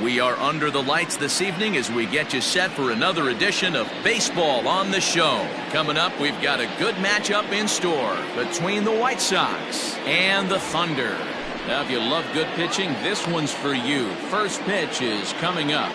We are under the lights this evening as we get you set for another edition of Baseball on the Show. Coming up, we've got a good matchup in store between the White Sox and the Thunder. Now, if you love good pitching, this one's for you. First pitch is coming up.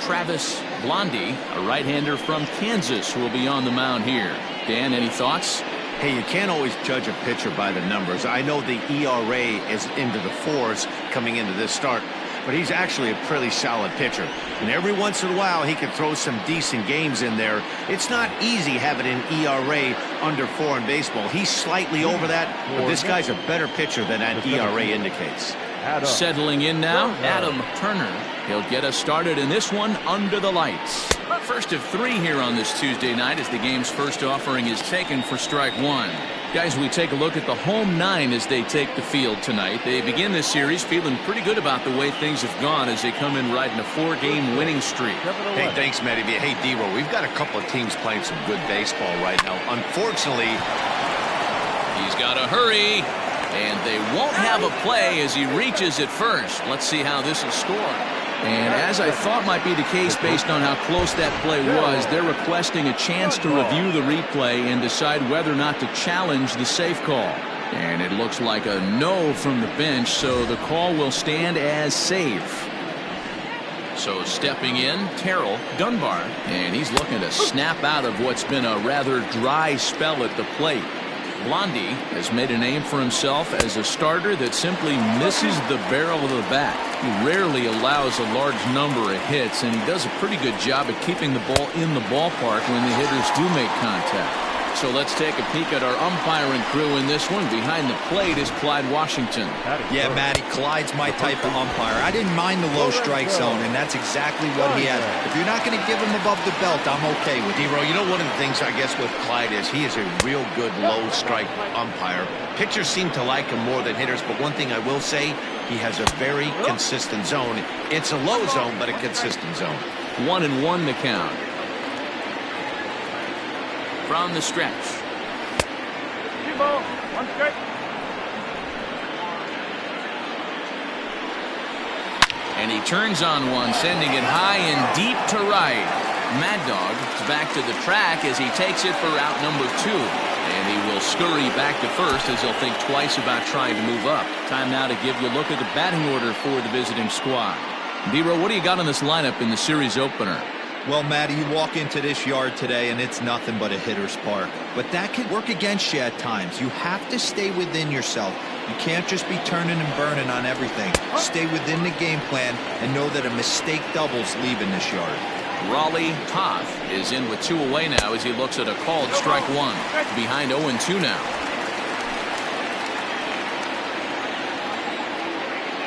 Travis Blondie, a right-hander from Kansas, will be on the mound here. Dan, any thoughts? Hey, you can't always judge a pitcher by the numbers. I know the ERA is into the 4s coming into this start, but he's actually a pretty solid pitcher. And every once in a while, he can throw some decent games in there. It's not easy having an ERA under 4 in baseball. He's slightly over that, but this guy's a better pitcher than that ERA indicates. Settling in now, Adam Turner. He'll get us started in this one under the lights. First of 3 here on this Tuesday night as the game's first offering is taken for strike 1. Guys, we take a look at the home 9 as they take the field tonight. They begin this series feeling pretty good about the way things have gone as they come in riding a 4-game winning streak. Hey, thanks, Matty. Hey, D-Roll, we've got a couple of teams playing some good baseball right now. Unfortunately, he's got to hurry. And they won't have a play as he reaches at first. Let's see how this is scored. And as I thought might be the case based on how close that play was, they're requesting a chance to review the replay and decide whether or not to challenge the safe call. And it looks like a no from the bench, so the call will stand as safe. So stepping in, Terrell Dunbar, and he's looking to snap out of what's been a rather dry spell at the plate. Blondie has made a name for himself as a starter that simply misses the barrel of the bat. He rarely allows a large number of hits, and he does a pretty good job at keeping the ball in the ballpark when the hitters do make contact. So let's take a peek at our umpiring crew in this one. Behind the plate is Clyde Washington. Yeah, Matty, Clyde's my type of umpire. I didn't mind the low strike zone, and that's exactly what he has. If you're not going to give him above the belt, I'm okay with it. D-Roll, you know, one of the things I guess with Clyde is he is a real good low strike umpire. Pitchers seem to like him more than hitters, but one thing I will say, he has a very consistent zone. It's a low zone, but a consistent zone. 1-1 the count. From the stretch. And he turns on one, sending it high and deep to right. Mad Dog is back to the track as he takes it for out number 2. And he will scurry back to first as he'll think twice about trying to move up. Time now to give you a look at the batting order for the visiting squad. D-Roll, what do you got on this lineup in the series opener? Well, Matty, you walk into this yard today and it's nothing but a hitter's park. But that can work against you at times. You have to stay within yourself. You can't just be turning and burning on everything. Stay within the game plan and know that a mistake doubles leaving this yard. Raleigh Toth is in with 2 away now as he looks at a called strike 1. Behind 0-2 now.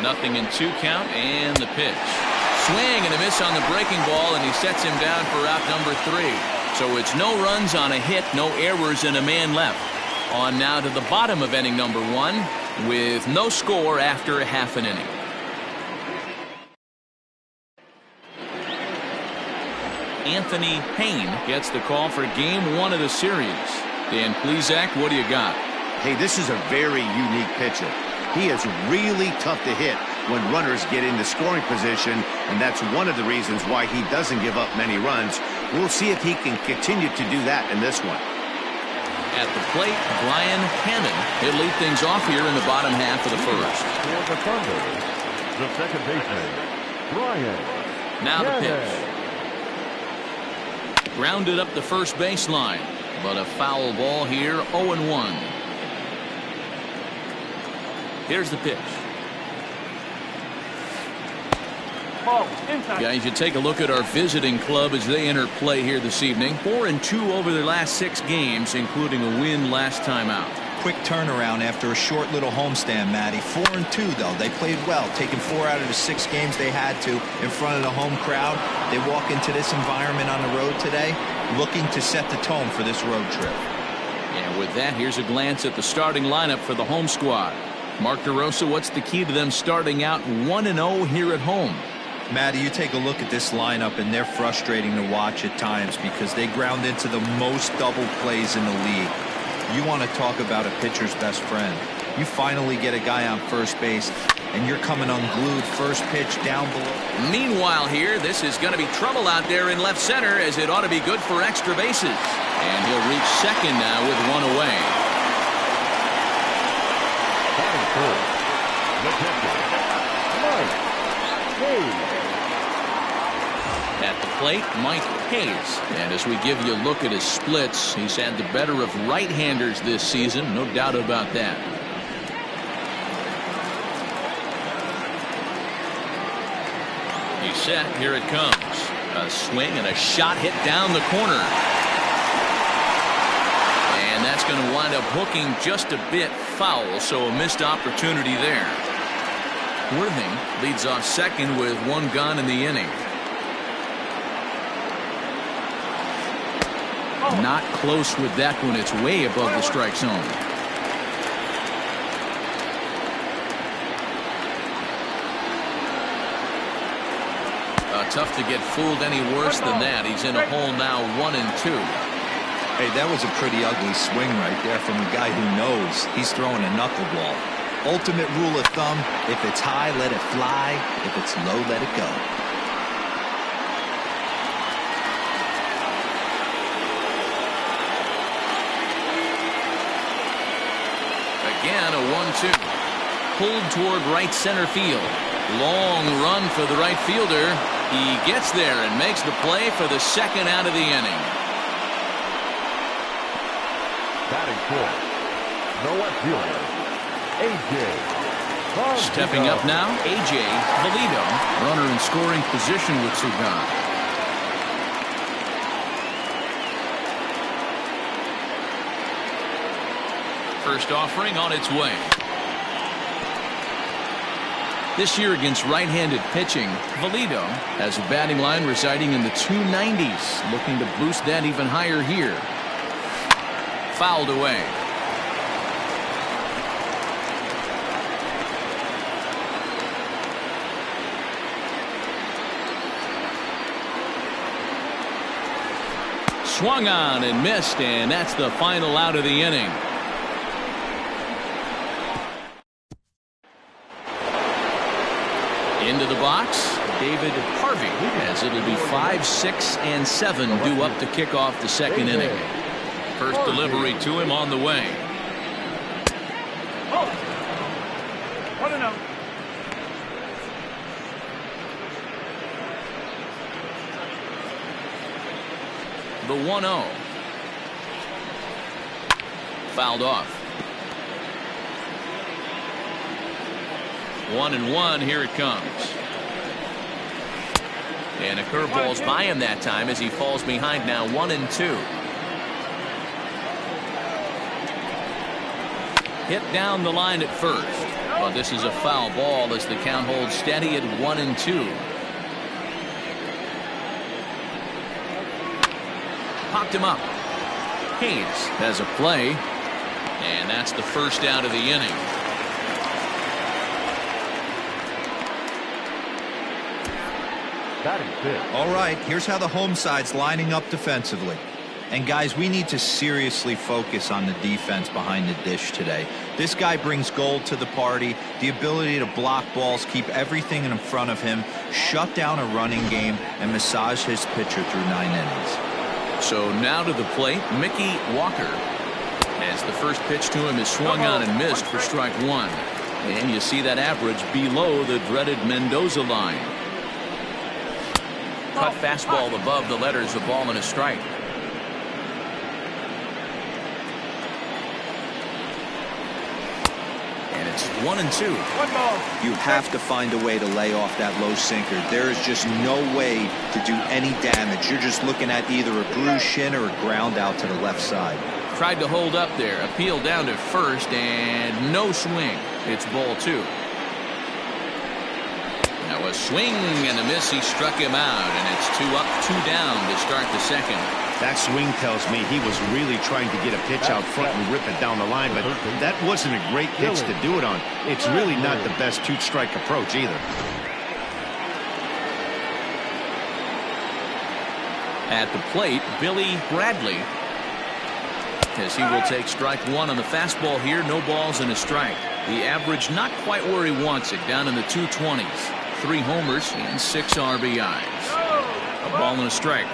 0-2 count and the pitch. Swing and a miss on the breaking ball, and he sets him down for out number 3. So it's no runs on a hit, no errors, and a man left. On now to the bottom of inning number 1 with no score after a half an inning. Anthony Payne gets the call for game 1 of the series. Dan Plesac, what do you got? Hey, this is a very unique pitcher. He is really tough to hit when runners get into scoring position, and that's one of the reasons why he doesn't give up many runs. We'll see if he can continue to do that in this one. At the plate, Brian Hammond. He'll lead things off here in the bottom half of the first. For the Thunder, the second baseman, Brian. Now the pitch. Grounded up the first baseline, but a foul ball here, 0-1. Here's the pitch. Guys, you take a look at our visiting club as they enter play here this evening. 4-2 over their last 6 games, including a win last time out. Quick turnaround after a short little homestand, Matty. 4-2, though. They played well, taking 4 out of the 6 games they had to in front of the home crowd. They walk into this environment on the road today looking to set the tone for this road trip. And with that, here's a glance at the starting lineup for the home squad. Mark DeRosa, what's the key to them starting out 1-0 here at home? Matty, you take a look at this lineup, and they're frustrating to watch at times because they ground into the most double plays in the league. You want to talk about a pitcher's best friend. You finally get a guy on first base, and you're coming unglued. First pitch down below. Meanwhile here, this is going to be trouble out there in left center, as it ought to be good for extra bases. And he'll reach second now with one away. At the plate, Mike Hayes. And as we give you a look at his splits, he's had the better of right-handers this season, no doubt about that. He's set. Here it comes. A swing and a shot hit down the corner. And that's going to wind up hooking just a bit foul, so a missed opportunity there. Worthing leads off second with one gone in the inning. Not close with that one. It's way above the strike zone. Tough to get fooled any worse than that. He's in a hole now, 1-2. Hey, that was a pretty ugly swing right there from a guy who knows he's throwing a knuckleball. Ultimate rule of thumb, if it's high, let it fly. If it's low, let it go. Again, a 1-2. Pulled toward right center field. Long run for the right fielder. He gets there and makes the play for the second out of the inning. Batting fourth, the left fielder, A.J. Stepping up now, A.J. Valido. Runner in scoring position with Sugan. First offering on its way. This year against right-handed pitching, Valido has a batting line residing in the 290s, looking to boost that even higher here. Fouled away. Swung on and missed, and that's the final out of the inning. Into the box, David Harvey, as it'll be 5, 6, and 7 due up to kick off the second inning. First delivery to him on the way. The 1-0. Fouled off. 1-1, here it comes. And a curveball's by him that time as he falls behind now, 1-2. Hit down the line at first. But this is a foul ball as the count holds steady at 1-2. Popped him up. Hayes has a play. And that's the first out of the inning. All right, here's how the home side's lining up defensively. And guys, we need to seriously focus on the defense behind the dish today. This guy brings gold to the party, the ability to block balls, keep everything in front of him, shut down a running game, and massage his pitcher through 9 innings. So now to the plate, Mickey Walker. As the first pitch to him is swung on and missed for strike one. And you see that average below the dreaded Mendoza line. Cut fastball above the letters, a ball and a strike. And it's 1-2. You have to find a way to lay off that low sinker. There is just no way to do any damage. You're just looking at either a bruised shin or a ground out to the left side. Tried to hold up there, appeal down to first, and no swing. It's ball 2. Now a swing and a miss. He struck him out, and it's 2 up, 2 down to start the second. That swing tells me he was really trying to get a pitch out front and rip it down the line, but that wasn't a great pitch to do it on. It's really not the best 2-strike approach either. At the plate, Billy Bradley. as he will take strike one on the fastball here. No balls and a strike. The average not quite where he wants it, down in the 220s. 3 homers and 6 RBIs. A ball and a strike.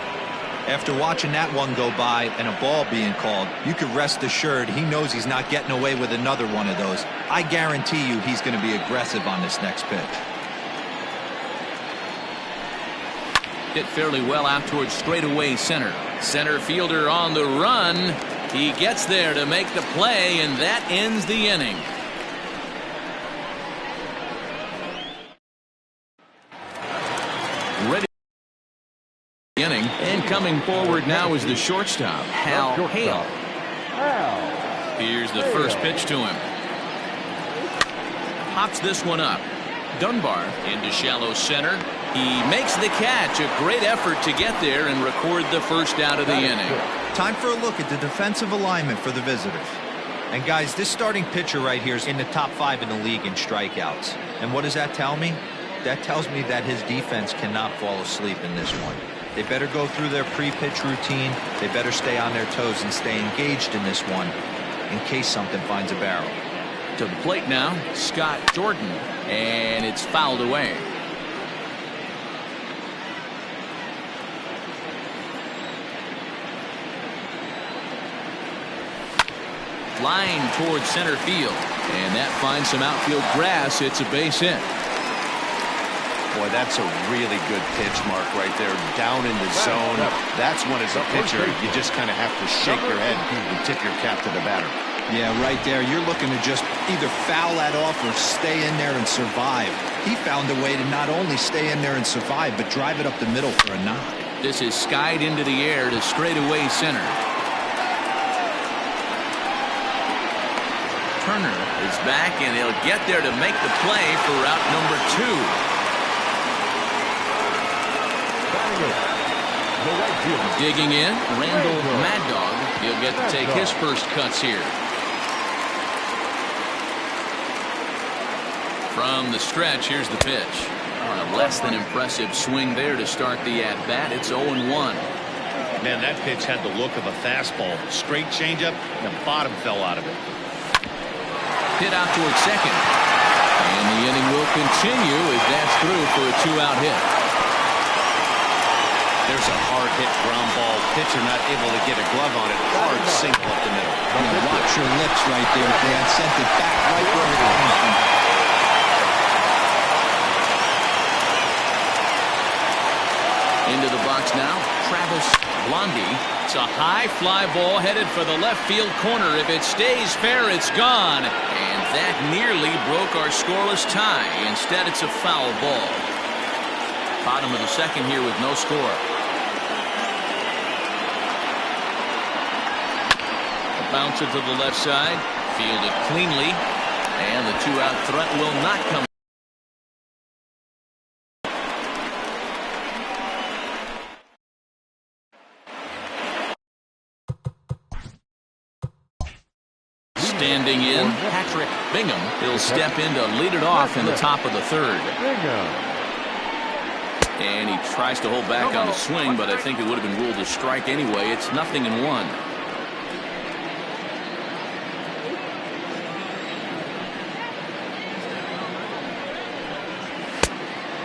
After watching that one go by and a ball being called, you could rest assured he knows he's not getting away with another one of those. I guarantee you he's going to be aggressive on this next pitch. Hit fairly well out towards straightaway center. Center fielder on the run. He gets there to make the play, and that ends the inning. Ready. Inning, and coming forward now is the shortstop, Hal Hale. Here's the first pitch to him. Pops this one up. Dunbar into shallow center. He makes the catch. A great effort to get there and record the first out of the inning. Time for a look at the defensive alignment for the visitors. And guys, this starting pitcher right here is in the top 5 in the league in strikeouts. And what does that tell me? That tells me that his defense cannot fall asleep in this one. They better go through their pre-pitch routine. They better stay on their toes and stay engaged in this one in case something finds a barrel. To the plate now, Scott Jordan, and it's fouled away. Line towards center field, and that finds some outfield grass. It's a base hit. Boy, that's a really good pitch, Mark, right there, down in the zone. That's when, as a pitcher, you just kind of have to shake your head and tip your cap to the batter. Yeah, right there. You're looking to just either foul that off or stay in there and survive. He found a way to not only stay in there and survive, but drive it up the middle for a knock. This is skied into the air to straightaway center. Turner is back, and he'll get there to make the play for route number 2. Digging in, Randall Mad Dog. He'll get to take his first cuts here. From the stretch, here's the pitch. A less than impressive swing there to start the at-bat. It's 0-1. Man, that pitch had the look of a fastball. Straight changeup, and the bottom fell out of it. Hit out towards second. And the inning will continue as that's through for a 2-out hit. There's a hard hit ground ball. Pitcher not able to get a glove on it. Hard single up the middle. Yeah, watch your lips right there, Dan. Sent it back right where it came from. Into the box now, Travis Blondie. It's a high fly ball headed for the left field corner. If it stays fair, it's gone. And that nearly broke our scoreless tie. Instead, it's a foul ball. Bottom of the second here with no score. A bouncer to the left side, fielded cleanly, and the 2-out threat will not come. Standing in, Patrick Bingham. He'll step in to lead it off in the top of the third. And he tries to hold back on the swing, but I think it would have been ruled a strike anyway. It's 0-1.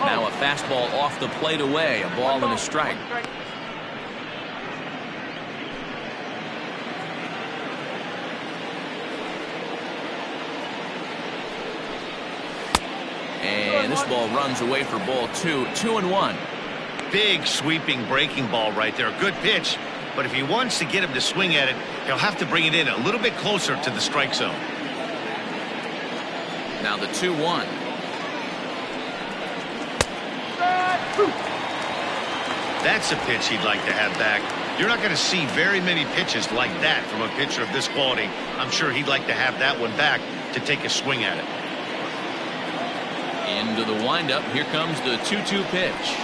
Now a fastball off the plate away. A ball and a strike. And this ball runs away for ball 2. 2-1. Big sweeping breaking ball right there. Good pitch. But if he wants to get him to swing at it, he'll have to bring it in a little bit closer to the strike zone. Now the 2-1. That's a pitch he'd like to have back. You're not going to see very many pitches like that from a pitcher of this quality. I'm sure he'd like to have that one back to take a swing at it. Into the windup. Here comes the 2-2 pitch.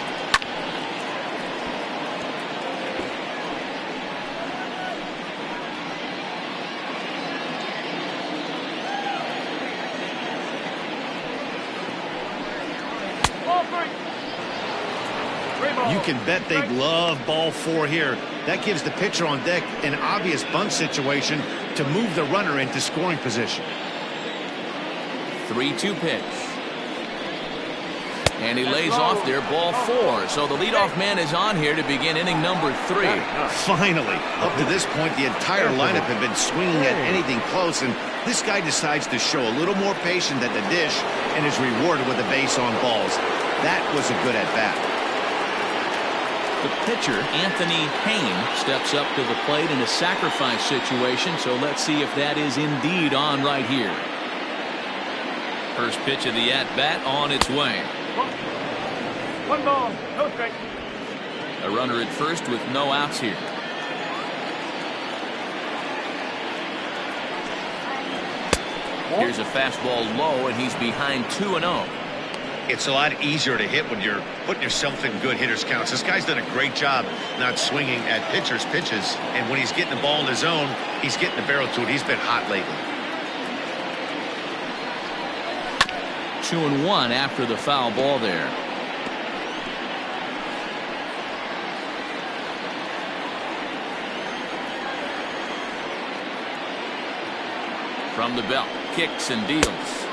You can bet they'd love ball 4 here. That gives the pitcher on deck an obvious bunt situation to move the runner into scoring position. 3-2 pitch. And he lays off there, ball 4. So the leadoff man is on here to begin inning number 3. Finally, up to this point, the entire lineup had been swinging at anything close, and this guy decides to show a little more patience at the dish and is rewarded with a base on balls. That was a good at-bat. The pitcher, Anthony Payne, steps up to the plate in a sacrifice situation, so let's see if that is indeed on right here. First pitch of the at-bat on its way. 1 ball, no strike. A runner at first with no outs here. Here's a fastball low, and he's behind 2-0. It's a lot easier to hit when you're putting yourself in good hitters' counts. This guy's done a great job not swinging at pitchers' pitches, and when he's getting the ball in his zone, he's getting the barrel to it. He's been hot lately. 2-1 after the foul ball there. From the belt, kicks and deals.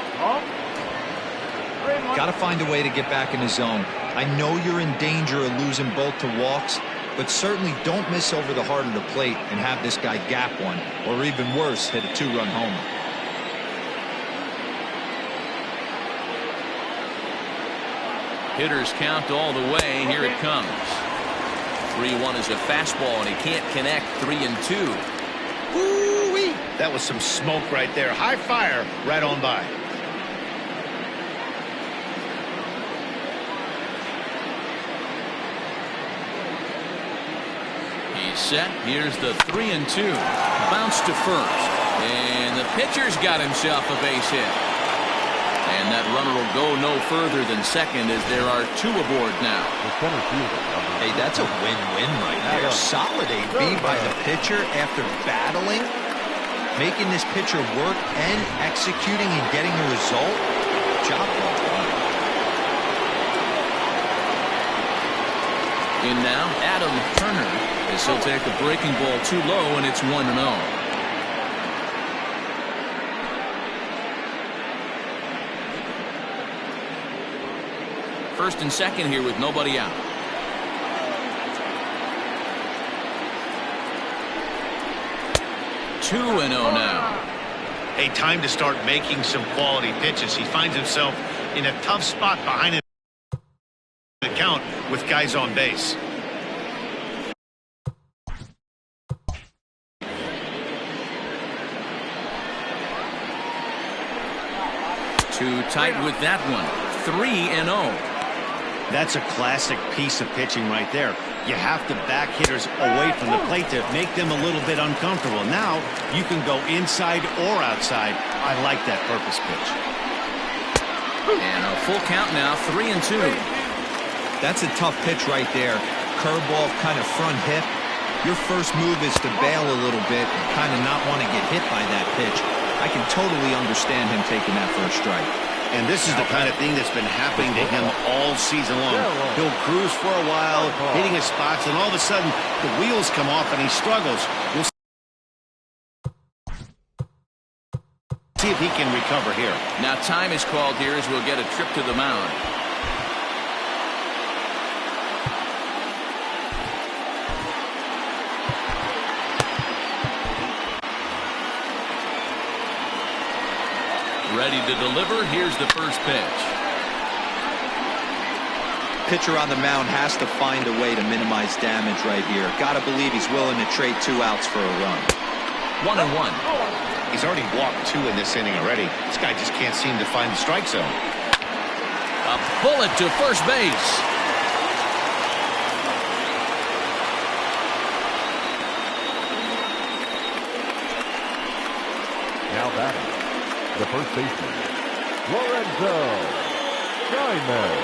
Got to find a way to get back in the zone. I know you're in danger of losing both to walks, but certainly don't miss over the heart of the plate and have this guy gap one, or even worse, hit a 2-run homer. Hitters count all the way. Here it comes. 3-1 is a fastball, and he can't connect. 3-2. Ooh-wee. That was some smoke right there. High fire right on by. He's set. Here's the 3-2. Bounce to first. And the pitcher's got himself a base hit. And that runner will go no further than second as there are 2 aboard now. Hey, that's a win-win right there. Solid AB by the pitcher after battling, making this pitcher work and executing and getting a result. Job well done. In now, Adam Turner, as he'll take a breaking ball too low, and it's 1-0. First and second here with nobody out. Two and 0 now. Hey, time to start making some quality pitches. He finds himself in a tough spot behind the count with guys on base. Too tight with that one. 3-0. That's a classic piece of pitching right there. You have to back hitters away from the plate to make them a little bit uncomfortable. Now you can go inside or outside. I like that purpose pitch. And a full count now, 3-2. That's a tough pitch right there. Curveball, kind of front hip. Your first move is to bail a little bit and kind of not want to get hit by that pitch. I can totally understand him taking that first strike. And this is the kind of thing that's been happening to him all season long. He'll cruise for a while, hitting his spots, and all of a sudden the wheels come off and he struggles. We'll see if he can recover here. Now time is called here as we'll get a trip to the mound. Ready to deliver. Here's the first pitch. Pitcher on the mound has to find a way to minimize damage right here. Gotta believe he's willing to trade 2 outs for a run. 1-1. He's already walked 2 in this inning already. This guy just can't seem to find the strike zone. A bullet to first base. Now batting, the first baseman, Lorenzo Diamond.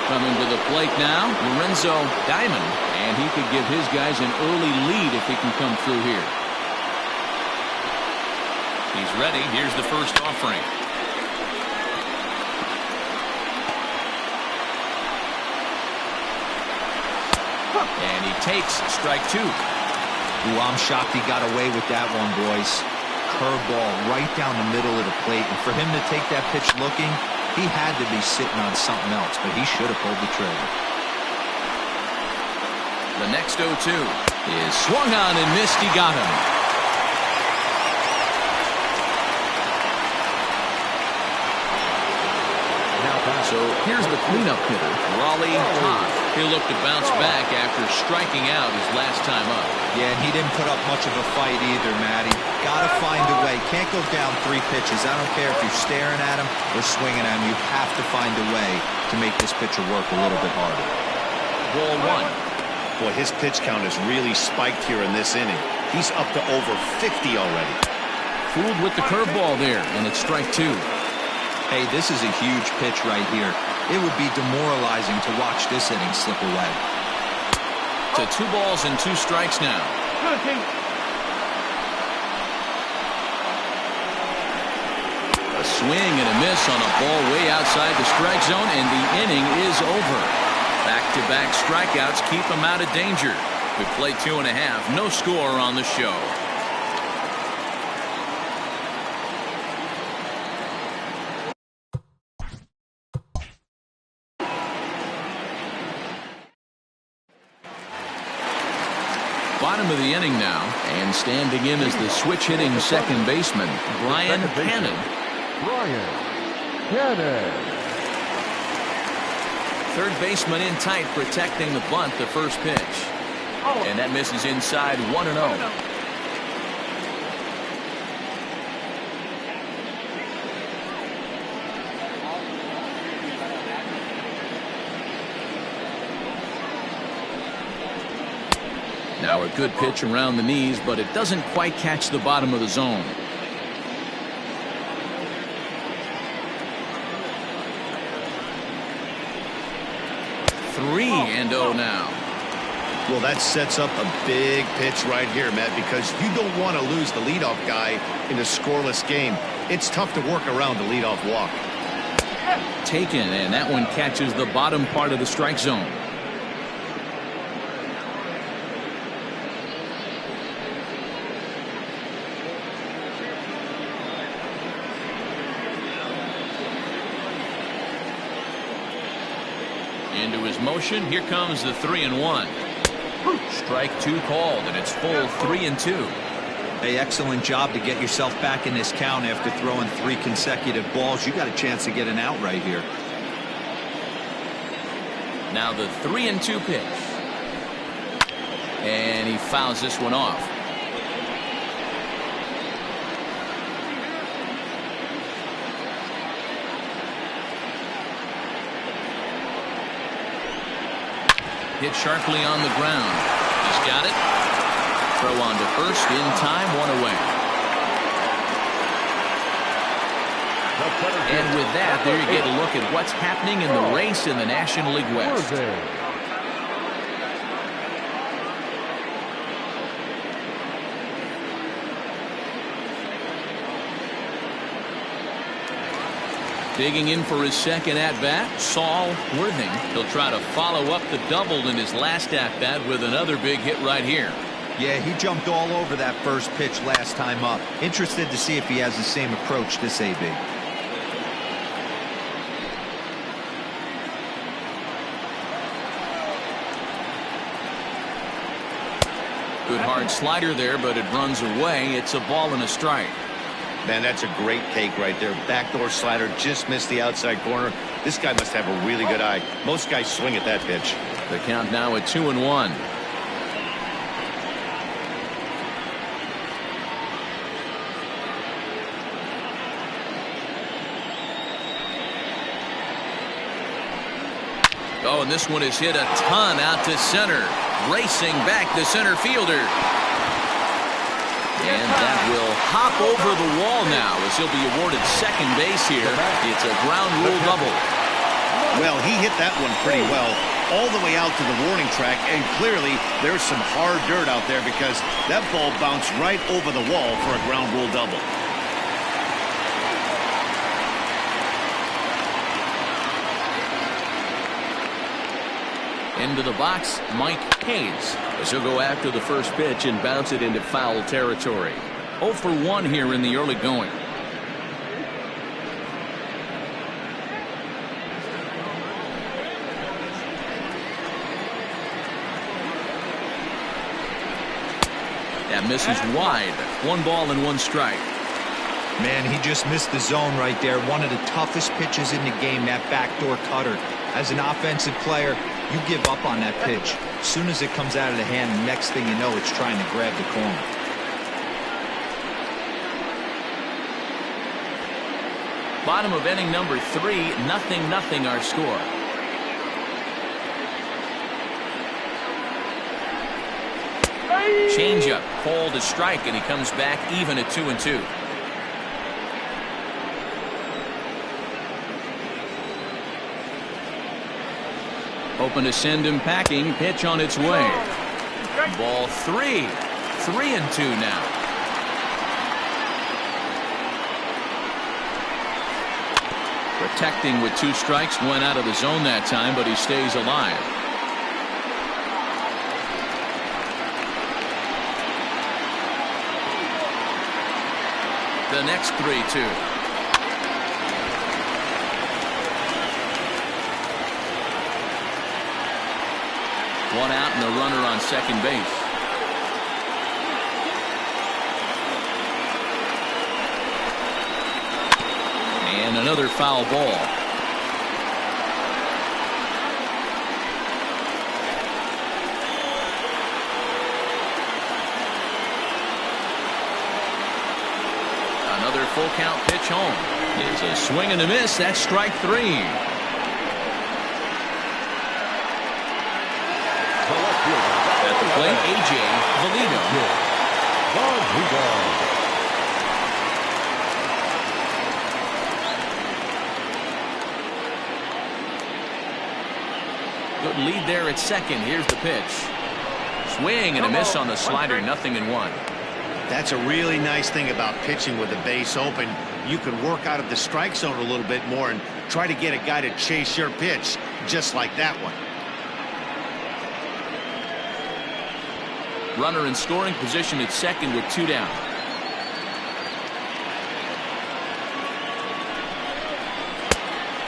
Coming to the plate now, Lorenzo Diamond, and he could give his guys an early lead if he can come through here. He's ready. Here's the first offering. takes strike two. Ooh, I'm shocked he got away with that one, boys. Curveball right down the middle of the plate. And for him to take that pitch looking, he had to be sitting on something else, but he should have pulled the trigger. The next 0-2 is swung on and missed. He got him. So here's the cleanup hitter, Raleigh Todd. He'll look to bounce back after striking out his last time up. Yeah, and he didn't put up much of a fight either, Matty. Got to find a way. Can't go down 3 pitches. I don't care if you're staring at him or swinging at him. You have to find a way to make this pitcher work a little bit harder. Ball 1. Boy, his pitch count has really spiked here in this inning. He's up to over 50 already. Fooled with the curveball there, and it's strike 2. Hey, this is a huge pitch right here. It would be demoralizing to watch this inning slip away. To 2 balls and 2 strikes now. A swing and a miss on a ball way outside the strike zone, and the inning is over. Back-to-back strikeouts keep him out of danger. We play 2.5. No score on the show. Bottom of the inning now, and standing in as the switch-hitting second baseman, Brian Hannon. Brian Hannon. Third baseman in tight, protecting the bunt, the first pitch. And that misses inside 1-0. Now a good pitch around the knees, but it doesn't quite catch the bottom of the zone. Three and 0 now. Well, that sets up a big pitch right here, Matt, because you don't want to lose the leadoff guy in a scoreless game. It's tough to work around the leadoff walk. Taken, and that one catches the bottom part of the strike zone. Into his motion. Here comes the 3-1. Strike 2 called, and it's full 3-2. Hey, excellent job to get yourself back in this count after throwing 3 consecutive balls. You got a chance to get an out right here. Now the 3-2 pitch. And he fouls this one off. Hit sharply on the ground. He's got it. Throw on to first in time, 1 away. And with that, there you get a look at what's happening in the race in the National League West. Digging in for his second at-bat, Saul Worthing. He'll try to follow up the double in his last at-bat with another big hit right here. Yeah, he jumped all over that first pitch last time up. Interested to see if he has the same approach this AB. Good hard slider there, but it runs away. It's a ball and a strike. Man, that's a great take right there. Backdoor slider just missed the outside corner. This guy must have a really good eye. Most guys swing at that pitch. The count now at 2-1. Oh, and this one is hit a ton out to center. Racing back the center fielder. And that will hop over the wall now as he'll be awarded second base here. It's a ground rule double. Well, he hit that one pretty well all the way out to the warning track, and clearly there's some hard dirt out there because that ball bounced right over the wall for a ground rule double. Into the box, Mike Hayes, as he'll go after the first pitch and bounce it into foul territory. 0 for 1 here in the early going. That misses wide. 1 ball and 1 strike. Man, he just missed the zone right there. One of the toughest pitches in the game, that backdoor cutter. As an offensive player, you give up on that pitch. As soon as it comes out of the hand, the next thing you know, it's trying to grab the corner. Bottom of inning number 3, 0-0 our score. Changeup, called a strike, and he comes back even at 2-2. Hoping to send him packing. Pitch on its way. Ball 3. 3-2 now. Protecting with 2 strikes. Went out of the zone that time, but he stays alive. The next 3-2. One out and a runner on second base. And another foul ball. Another full count pitch home. It's a swing and a miss. That's strike 3. At the plate, A.J. Valino. Good lead there at second. Here's the pitch. Swing and a miss on the slider. 0-1. That's a really nice thing about pitching with the base open. You can work out of the strike zone a little bit more and try to get a guy to chase your pitch, just like that one. Runner in scoring position at second with 2 down.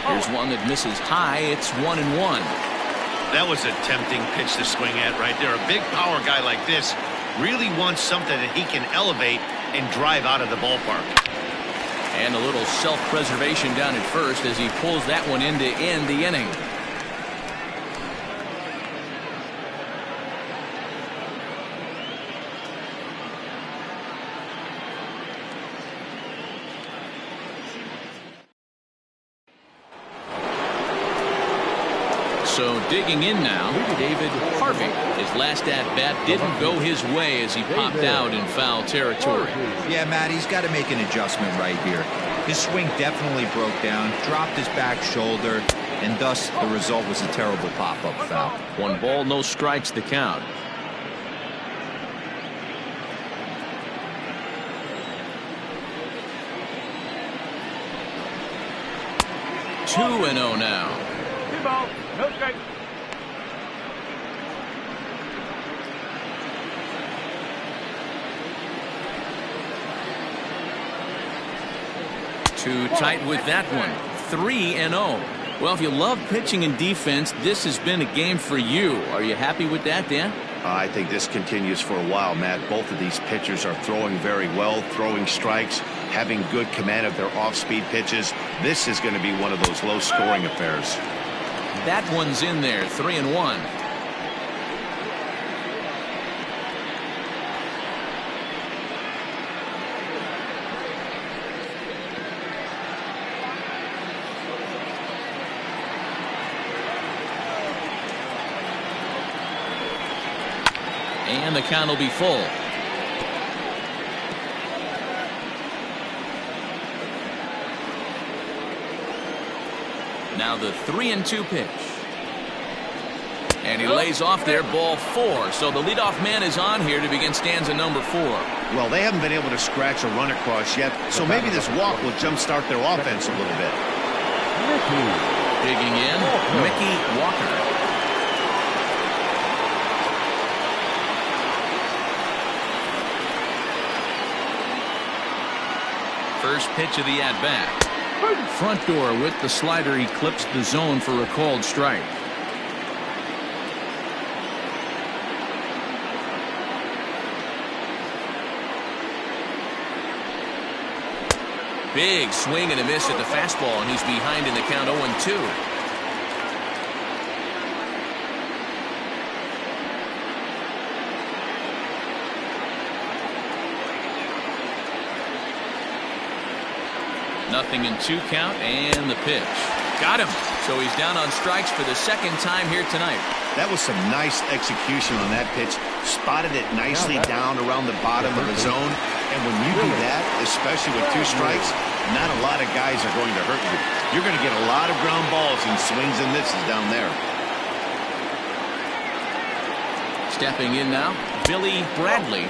Here's one that misses high. It's 1-1. That was a tempting pitch to swing at right there. A big power guy like this really wants something that he can elevate and drive out of the ballpark. And a little self-preservation down at first as he pulls that one in to end the inning. So digging in now, David Harvey. His last at-bat didn't go his way as he popped out in foul territory. Yeah, Matt, he's got to make an adjustment right here. His swing definitely broke down, dropped his back shoulder, and thus the result was a terrible pop-up foul. 1 ball, no strikes the count. Two and 0 now. 2 balls, no strikes. Too tight with that one. 3-0. Well, if you love pitching and defense, this has been a game for you. Are you happy with that, Dan? I think this continues for a while, Matt. Both of these pitchers are throwing very well, throwing strikes, having good command of their off-speed pitches. This is going to be one of those low-scoring affairs. That one's in there. 3-1. And the count will be full. Now the 3-2 pitch. And he lays off there, ball 4. So the leadoff man is on here to begin stanza number 4. Well, they haven't been able to scratch a run across yet, so maybe this walk will jumpstart their offense a little bit. Digging in, Mickey Walker. First pitch of the at-bat. Front door with the slider eclipsed the zone for a called strike. Big swing and a miss at the fastball, and he's behind in the count 0-2. Nothing in 2 count, and the pitch. Got him. So he's down on strikes for the second time here tonight. That was some nice execution on that pitch. Spotted it nicely down around the bottom of the zone. And when you do that, especially with 2 strikes, not a lot of guys are going to hurt you. You're going to get a lot of ground balls and swings and misses down there. Stepping in now, Billy Bradley.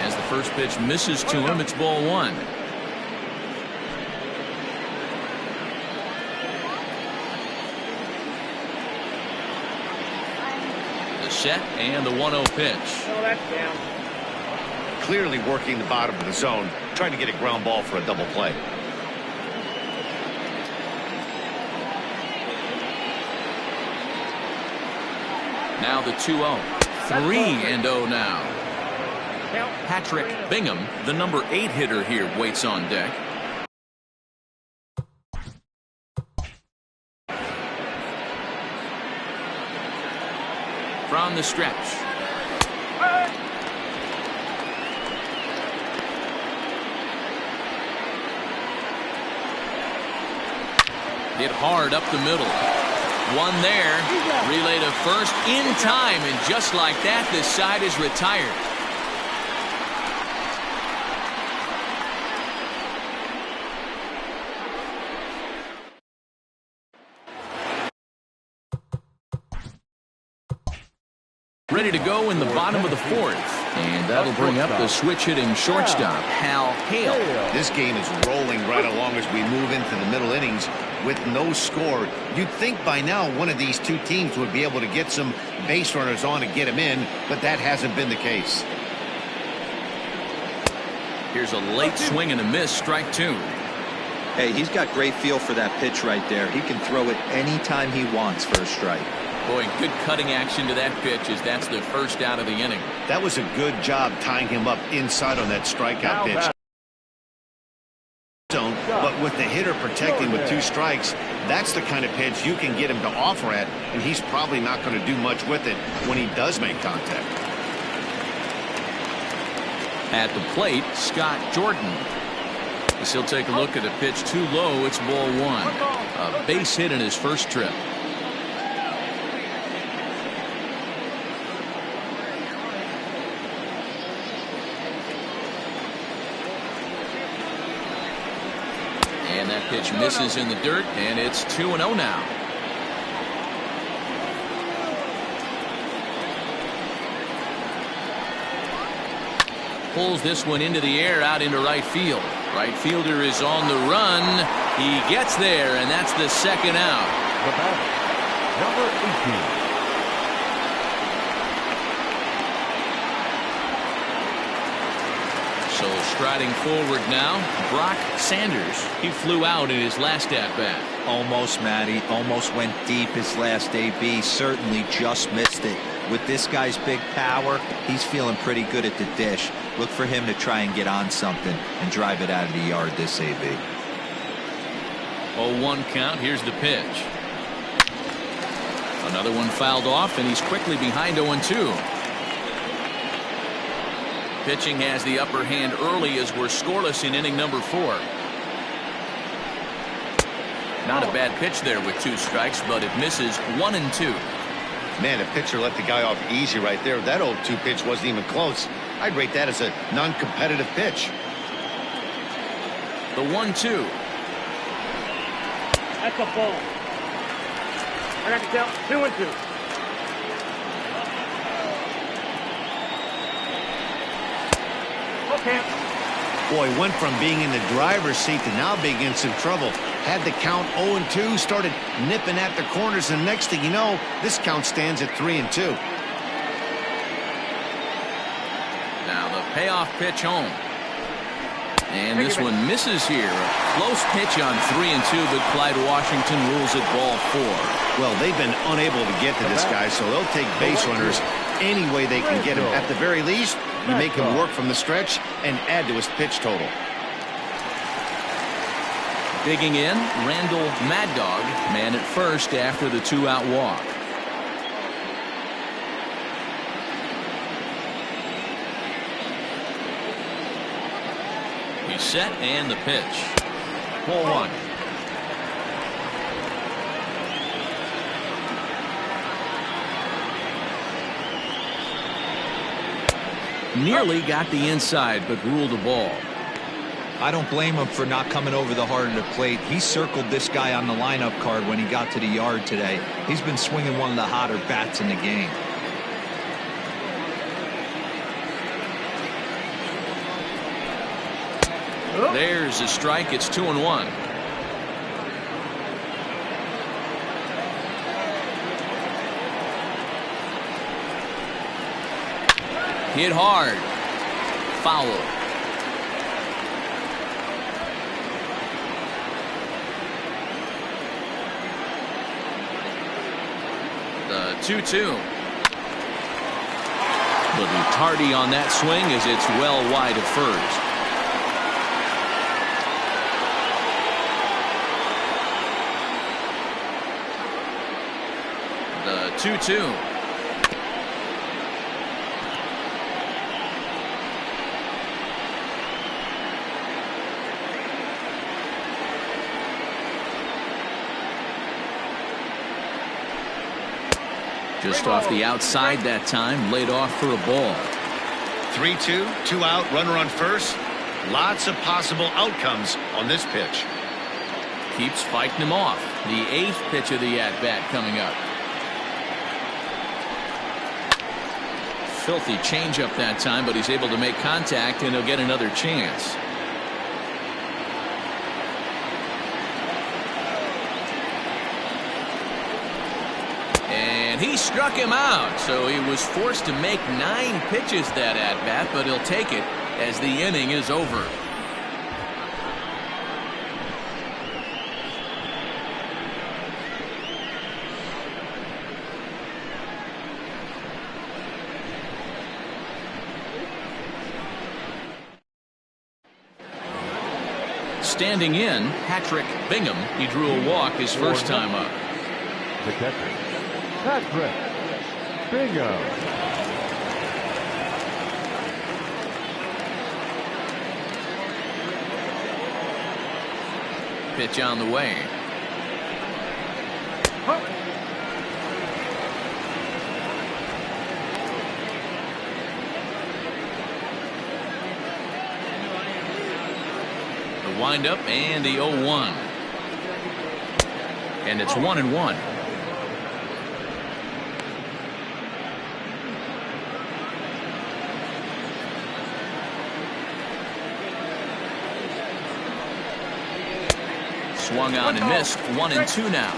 As the first pitch misses to him, it's ball 1. Set and the 1-0 pitch. Oh, that's down. Clearly working the bottom of the zone, trying to get a ground ball for a double play. Now the 2-0. 3-0 now. Patrick Bingham, the number 8 hitter here, waits on deck. From the stretch. Hit hard up the middle. One there. Relay to first in time, and just like that, this side is retired. Ready to go in the bottom of the 4th. And that'll bring up the switch-hitting shortstop, Hal Hale. This game is rolling right along as we move into the middle innings with no score. You'd think by now one of these 2 teams would be able to get some base runners on and get them in, but that hasn't been the case. Here's a late swing and a miss, strike 2. Hey, he's got great feel for that pitch right there. He can throw it anytime he wants for a strike. Boy, good cutting action to that pitch as that's the first out of the inning. That was a good job tying him up inside on that strikeout pitch. But with the hitter protecting with 2 strikes, that's the kind of pitch you can get him to offer at, and he's probably not going to do much with it when he does make contact. At the plate, Scott Jordan. As he'll take a look at a pitch too low, it's ball 1. A base hit in his first trip. And that pitch misses in the dirt, and it's 2-0 now. Pulls this one into the air out into right field. Right fielder is on the run. He gets there, and that's the second out. The batter, number 18. So striding forward now, Brock Sanders. He flew out in his last at-bat. Almost, Matty. Almost went deep his last AB. Certainly just missed it. With this guy's big power, he's feeling pretty good at the dish. Look for him to try and get on something and drive it out of the yard this AB. 0-1 count. Here's the pitch. Another one fouled off, and he's quickly behind 0-2. Pitching has the upper hand early as we're scoreless in inning number 4. Not a bad pitch there with 2 strikes, but it misses 1-2. Man, a pitcher let the guy off easy right there. That 0-2 pitch wasn't even close. I'd rate that as a non-competitive pitch. The 1-2. That's a ball. I got to count 2-2. Okay. Boy, went from being in the driver's seat to now being in some trouble. Had the count 0-2, started nipping at the corners, and next thing you know, this count stands at 3-2. Now the payoff pitch home. And this one misses here. A close pitch on 3-2, but Clyde Washington rules it ball 4. Well, they've been unable to get to this guy, so they'll take base runners any way they can get him. At the very least, you make him work from the stretch and add to his pitch total. Digging in, Randall Mad Dog, man at first after the 2-out walk. He's set and the pitch. Ball 1. Nearly got the inside, but ruled a ball. I don't blame him for not coming over the heart of the plate. He circled this guy on the lineup card when he got to the yard today. He's been swinging one of the hotter bats in the game. There's a strike. It's 2-1. Hit hard. Foul. The 2-2. Little tardy on that swing as it's well wide of first. The 2-2. Just off the outside that time, laid off for a ball. 3-2, 2 out, runner on first. Lots of possible outcomes on this pitch. Keeps fighting him off. The 8th pitch of the at-bat coming up. Filthy changeup that time, but he's able to make contact and he'll get another chance. And he struck him out, so he was forced to make 9 pitches that at-bat, but he'll take it as the inning is over. Standing in, Patrick Bingham. He drew a walk his first time up. The catcher, Patrick Bingham. Pitch on the way. The windup and the 0-1. And it's 1-1. Swung on and missed. 1-2 now.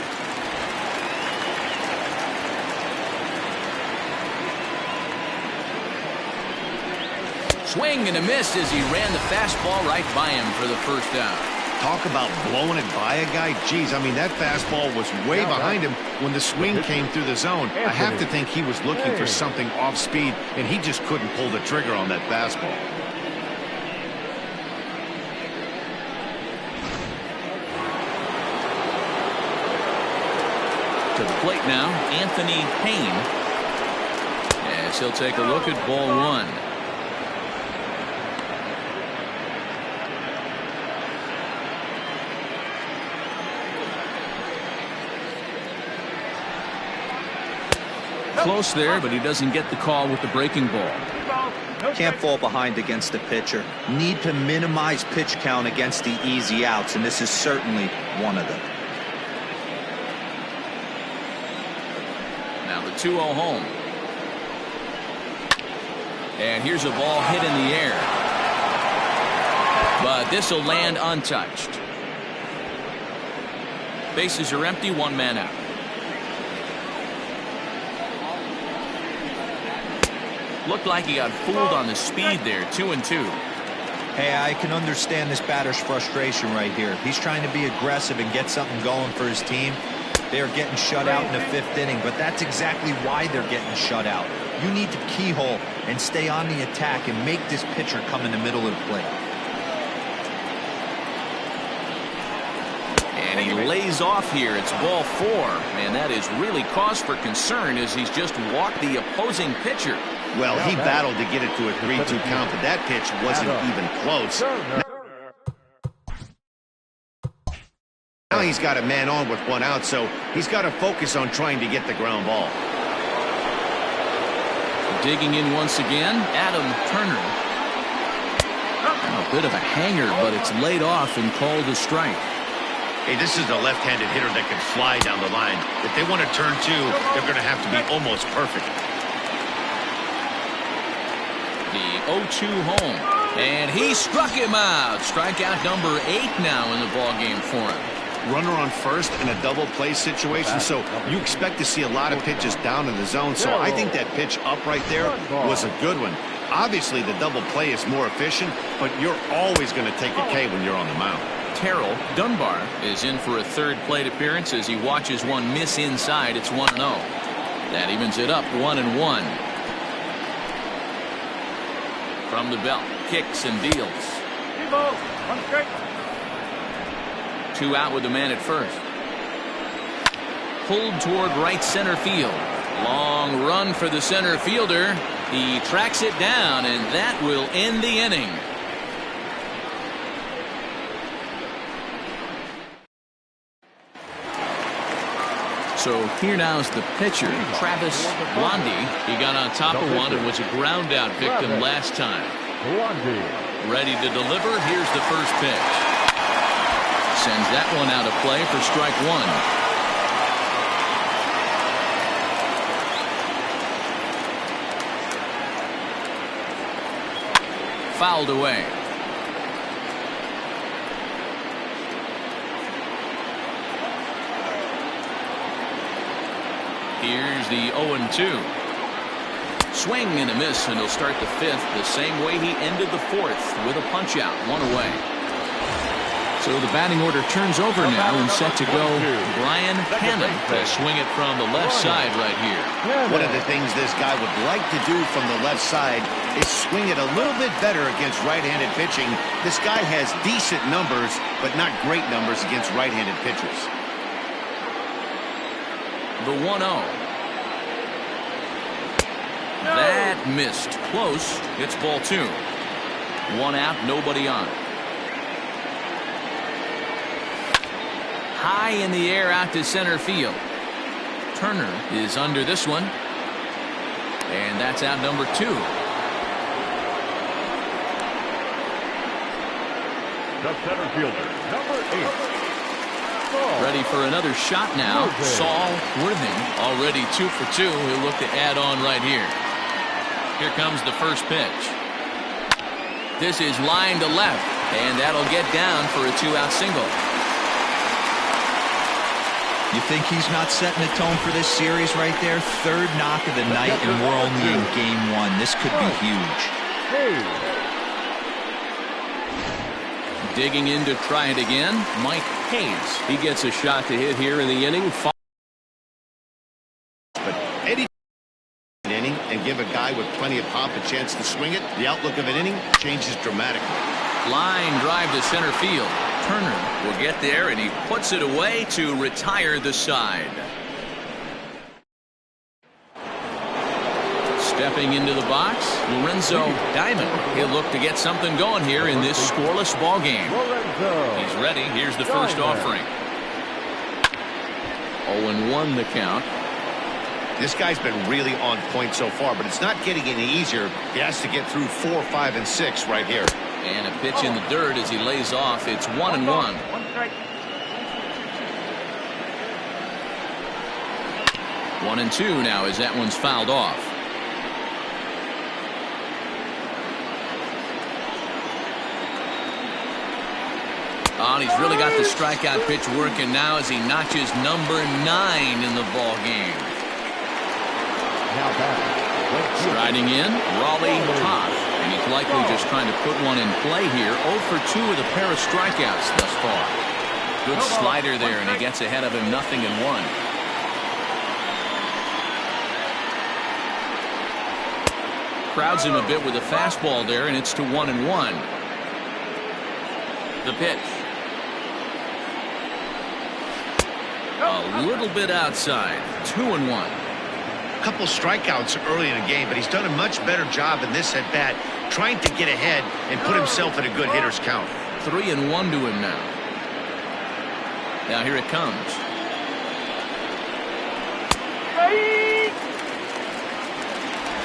Swing and a miss as he ran the fastball right by him for the first out. Talk about blowing it by a guy. Geez, I mean, that fastball was way behind him when the swing came through the zone. I have to think he was looking for something off speed, and he just couldn't pull the trigger on that fastball. To the plate now, Anthony Payne. As he'll take a look at ball 1. Close there, but he doesn't get the call with the breaking ball. Can't fall behind against the pitcher. Need to minimize pitch count against the easy outs, and this is certainly one of them. Now the 2-0 home. And here's a ball hit in the air. But this will land untouched. Bases are empty, 1 man out. Looked like he got fooled on the speed there. 2-2. Hey, I can understand this batter's frustration right here. He's trying to be aggressive and get something going for his team. They're getting shut out in the 5th inning, but that's exactly why they're getting shut out. You need to keyhole and stay on the attack and make this pitcher come in the middle of the plate. And he lays off here. It's ball 4. And that is really cause for concern as he's just walked the opposing pitcher. Well, he battled to get it to a 3-2 count, but that pitch wasn't even close. Now he's got a man on with 1 out, so he's got to focus on trying to get the ground ball. Digging in once again, Adam Turner. A bit of a hanger, but it's laid off and called a strike. Hey, this is a left-handed hitter that can fly down the line. If they want to turn 2, they're going to have to be almost perfect. The 0-2 home. And he struck him out. Strikeout number 8 now in the ballgame for him. Runner on first in a double play situation, so you expect to see a lot of pitches down in the zone. So I think that pitch up right there was a good one. Obviously, the double play is more efficient, but you're always going to take a K when you're on the mound. Terrell Dunbar is in for a 3rd plate appearance as he watches one miss inside. It's 1-0. That evens it up 1-1. From the belt, kicks and deals. 2 out with the man at first. Pulled toward right center field. Long run for the center fielder. He tracks it down, and that will end the inning. So here now is the pitcher, Travis Blondie. He got on top of one and was a ground out victim last time. Ready to deliver. Here's the first pitch. Sends that one out of play for strike 1. Fouled away. Here's the 0-2. Swing and a miss, and he'll start the 5th the same way he ended the 4th with a punch out, 1 away. So the batting order turns over now and set to go. Brian Cannon to swing it from the left side right here. One of the things this guy would like to do from the left side is swing it a little bit better against right-handed pitching. This guy has decent numbers, but not great numbers against right-handed pitchers. The 1-0. That missed. Close. It's ball 2. 1 out, nobody on. High in the air out to center field. Turner is under this one. And that's out number 2. The center fielder, number 8. Ready for another shot now. Saul Worthing already 2 for 2. He'll look to add on right here. Here comes the first pitch. This is line to left, and that'll get down for a 2-out single. You think he's not setting the tone for this series right there? 3rd knock of the night, and we're only in game 1. This could be huge. Digging in to try it again, Mike Hayes. He gets a shot to hit here in the inning. But any inning and give a guy with plenty of pop a chance to swing it, the outlook of an inning changes dramatically. Line drive to center field. Turner will get there, and he puts it away to retire the side. Stepping into the box, Lorenzo Diamond. He'll look to get something going here in this scoreless ball game. He's ready. Here's the first offering. 0-1 the count. This guy's been really on point so far, but it's not getting any easier. He has to get through 4, 5, and 6 right here. And a pitch in the dirt as he lays off. It's 1-1. 1 strike. 1-2 now as that one's fouled off. Oh, and he's really got the strikeout pitch working now as he notches number 9 in the ball game. Striding in, Raleigh Todd. And he likely just trying to put one in play here. 0 for 2 with a pair of strikeouts thus far. Good slider there, and he gets ahead of him 0-1. Crowds him a bit with a fastball there, and it's to 1-1. The pitch. A little bit outside. 2-1. Couple strikeouts early in the game, but he's done a much better job in this at bat, trying to get ahead and put himself in a good hitter's count. 3-1 to him now. Now here it comes.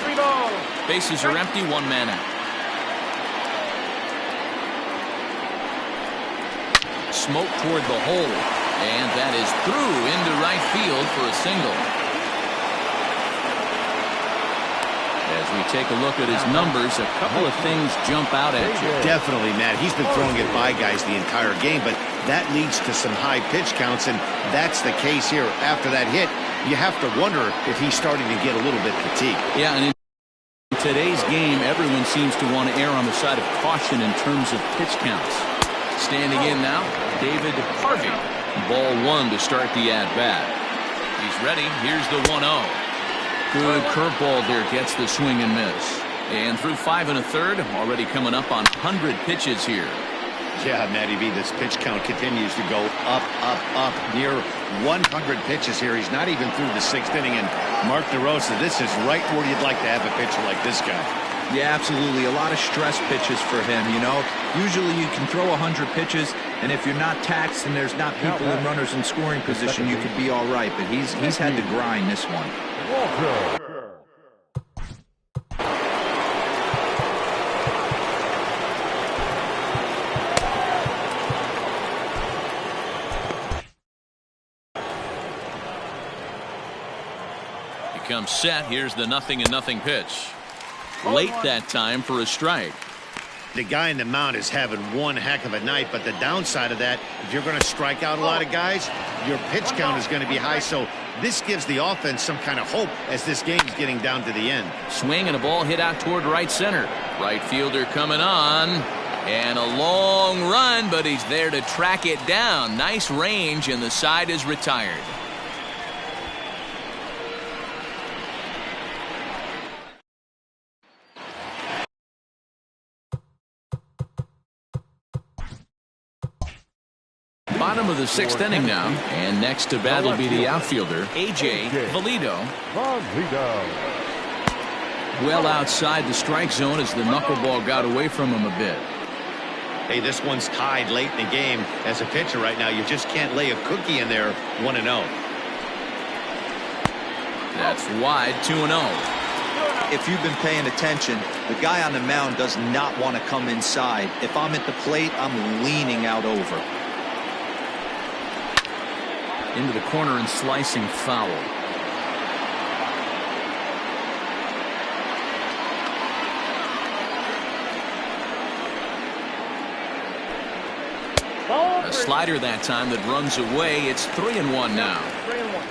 Three balls. Bases are empty, 1 man out. Smoke toward the hole, and that is through into right field for a single. As we take a look at his numbers, a couple of things jump out at you. Definitely, Matt. He's been throwing it by guys the entire game, but that leads to some high pitch counts, and that's the case here. After that hit, you have to wonder if he's starting to get a little bit fatigued. Yeah, and in today's game, everyone seems to want to err on the side of caution in terms of pitch counts. Standing in now, David Harvey. Ball 1 to start the at-bat. He's ready. Here's the 1-0. Good curveball there, gets the swing and miss. And through 5 1/3, already coming up on 100 pitches here. Yeah, Matty B, this pitch count continues to go up, up, up. Near 100 pitches here. He's not even through the 6th inning. And Mark DeRosa, this is right where you'd like to have a pitcher like this guy. Yeah, absolutely. A lot of stress pitches for him, you know. Usually you can throw 100 pitches, and if you're not taxed and there's not people and runners in scoring position, you could be all right. But he's had to grind this one. He comes set. Here's the 0-0 pitch. Late that time for a strike. The guy in the mound is having one heck of a night, but the downside of that, if you're going to strike out a lot of guys, your pitch count is going to be high. So this gives the offense some kind of hope as this game's getting down to the end. Swing and a ball hit out toward right center. Right fielder coming on. And a long run, but he's there to track it down. Nice range, and the side is retired. Bottom of the 6th inning now, and next to bat will be the outfielder, A.J. Valido. Well outside the strike zone as the knuckleball got away from him a bit. Hey, this one's tied late in the game. As a pitcher right now, you just can't lay a cookie in there. 1-0. That's wide. 2-0. If you've been paying attention, the guy on the mound does not want to come inside. If I'm at the plate, I'm leaning out over. Into the corner and slicing foul. A slider that time that runs away. It's 3-1 now. 3-1.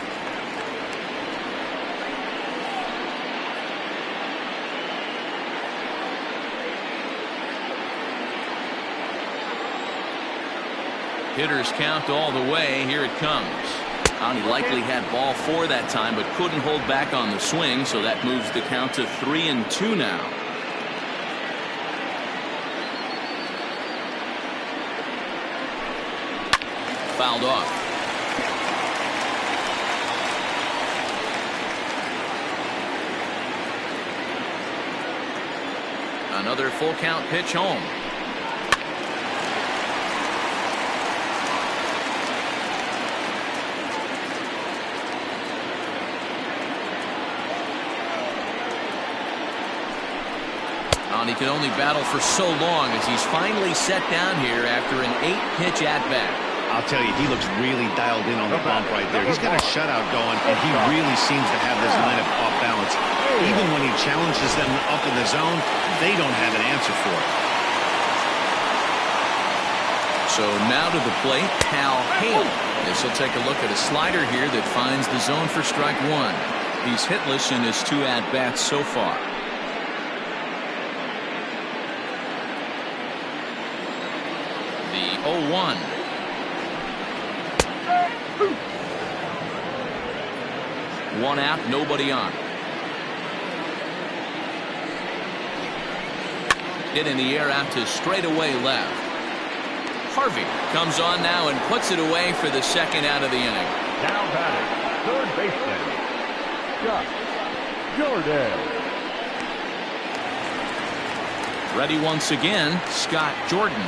Hitters count all the way. Here it comes. He likely had ball 4 that time, but couldn't hold back on the swing, so that moves the count to 3-2 now. Fouled off. Another full count pitch home. He could only battle for so long as he's finally set down here after an 8-pitch at-bat. I'll tell you, he looks really dialed in on the bump right there. He's got a shutout going, and he really seems to have this lineup off balance. Even when he challenges them up in the zone, they don't have an answer for it. So now to the plate, Cal Hale. This will take a look at a slider here that finds the zone for strike 1. He's hitless in his 2 at-bats so far. 0-1. One out, nobody on. Hit in the air out to straightaway left. Harvey comes on now and puts it away for the second out of the inning. Now batting, third baseman, Scott Jordan. Ready once again, Scott Jordan.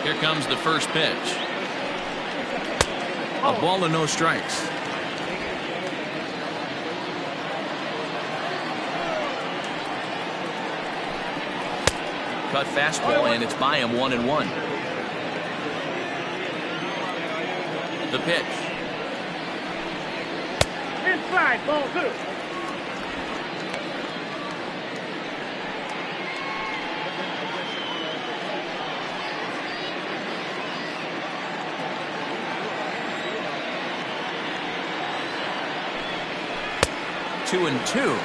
Here comes the first pitch. A ball and no strikes. Cut fastball, and it's by him 1-1. The pitch. Inside, ball 2. Two and two.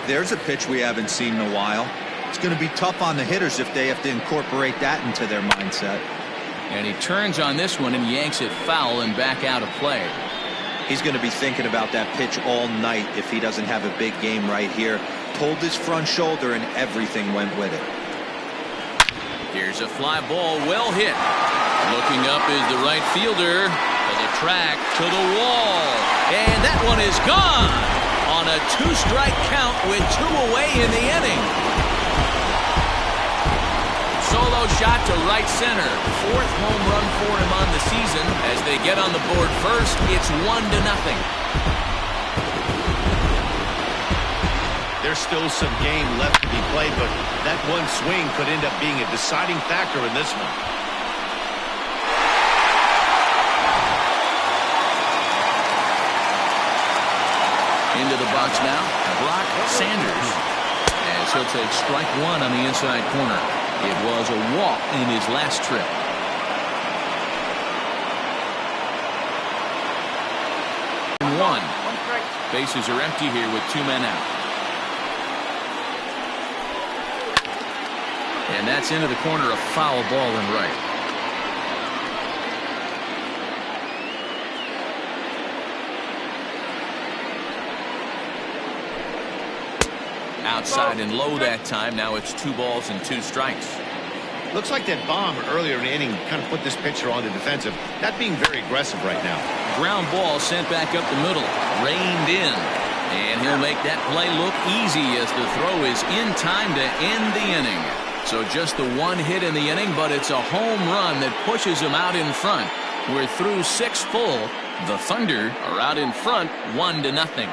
There's a pitch we haven't seen in a while. It's going to be tough on the hitters if they have to incorporate that into their mindset. And he turns on this one and yanks it foul and back out of play. He's going to be thinking about that pitch all night if he doesn't have a big game right here. Pulled his front shoulder and everything went with it. Here's a fly ball, well hit. Looking up is the right fielder. To the track, to the wall. And that one is gone on a 2-strike count with 2 away in the inning. Solo shot to right center. 4th home run for him on the season. As they get on the board first, it's 1-0. There's still some game left to be played, but that one swing could end up being a deciding factor in this one. Into the box now, Brock Sanders. As he'll take strike 1 on the inside corner. It was a walk in his last trip. One. Bases are empty here with 2 men out. And that's into the corner, a foul ball and right. Outside and low that time. Now it's 2 balls and 2 strikes. Looks like that bomb earlier in the inning kind of put this pitcher on the defensive. Not being very aggressive right now. Ground ball sent back up the middle. Reined in. And he'll make that play look easy as the throw is in time to end the inning. So just the 1 hit in the inning, but it's a home run that pushes him out in front. We're through 6 full. The Thunder are out in front 1-0.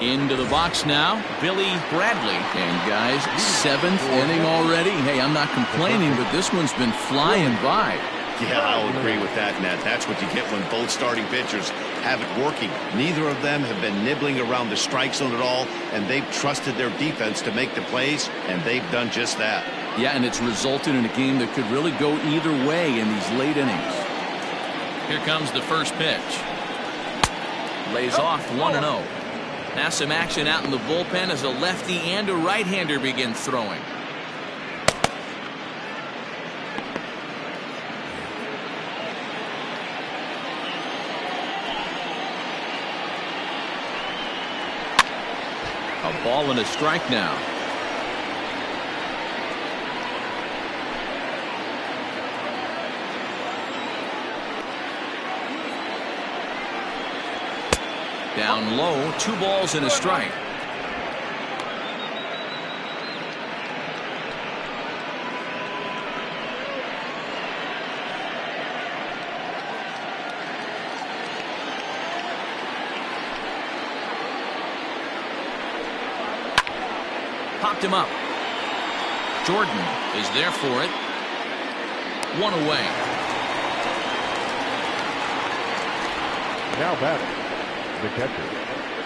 Into the box now, Billy Bradley. And guys, 7th inning already. Hey, I'm not complaining, but this one's been flying by. Yeah, I'll agree with that, Nat. That's what you get when both starting pitchers have it working. Neither of them have been nibbling around the strike zone at all, and they've trusted their defense to make the plays, and they've done just that. Yeah, and it's resulted in a game that could really go either way in these late innings. Here comes the first pitch. Lays off 1-0. Now some action out in the bullpen as a lefty and a right-hander begin throwing. A ball and a strike now. Down low, 2 balls and a strike. Popped him up. Jordan is there for it. 1 away. Now batting, the catcher,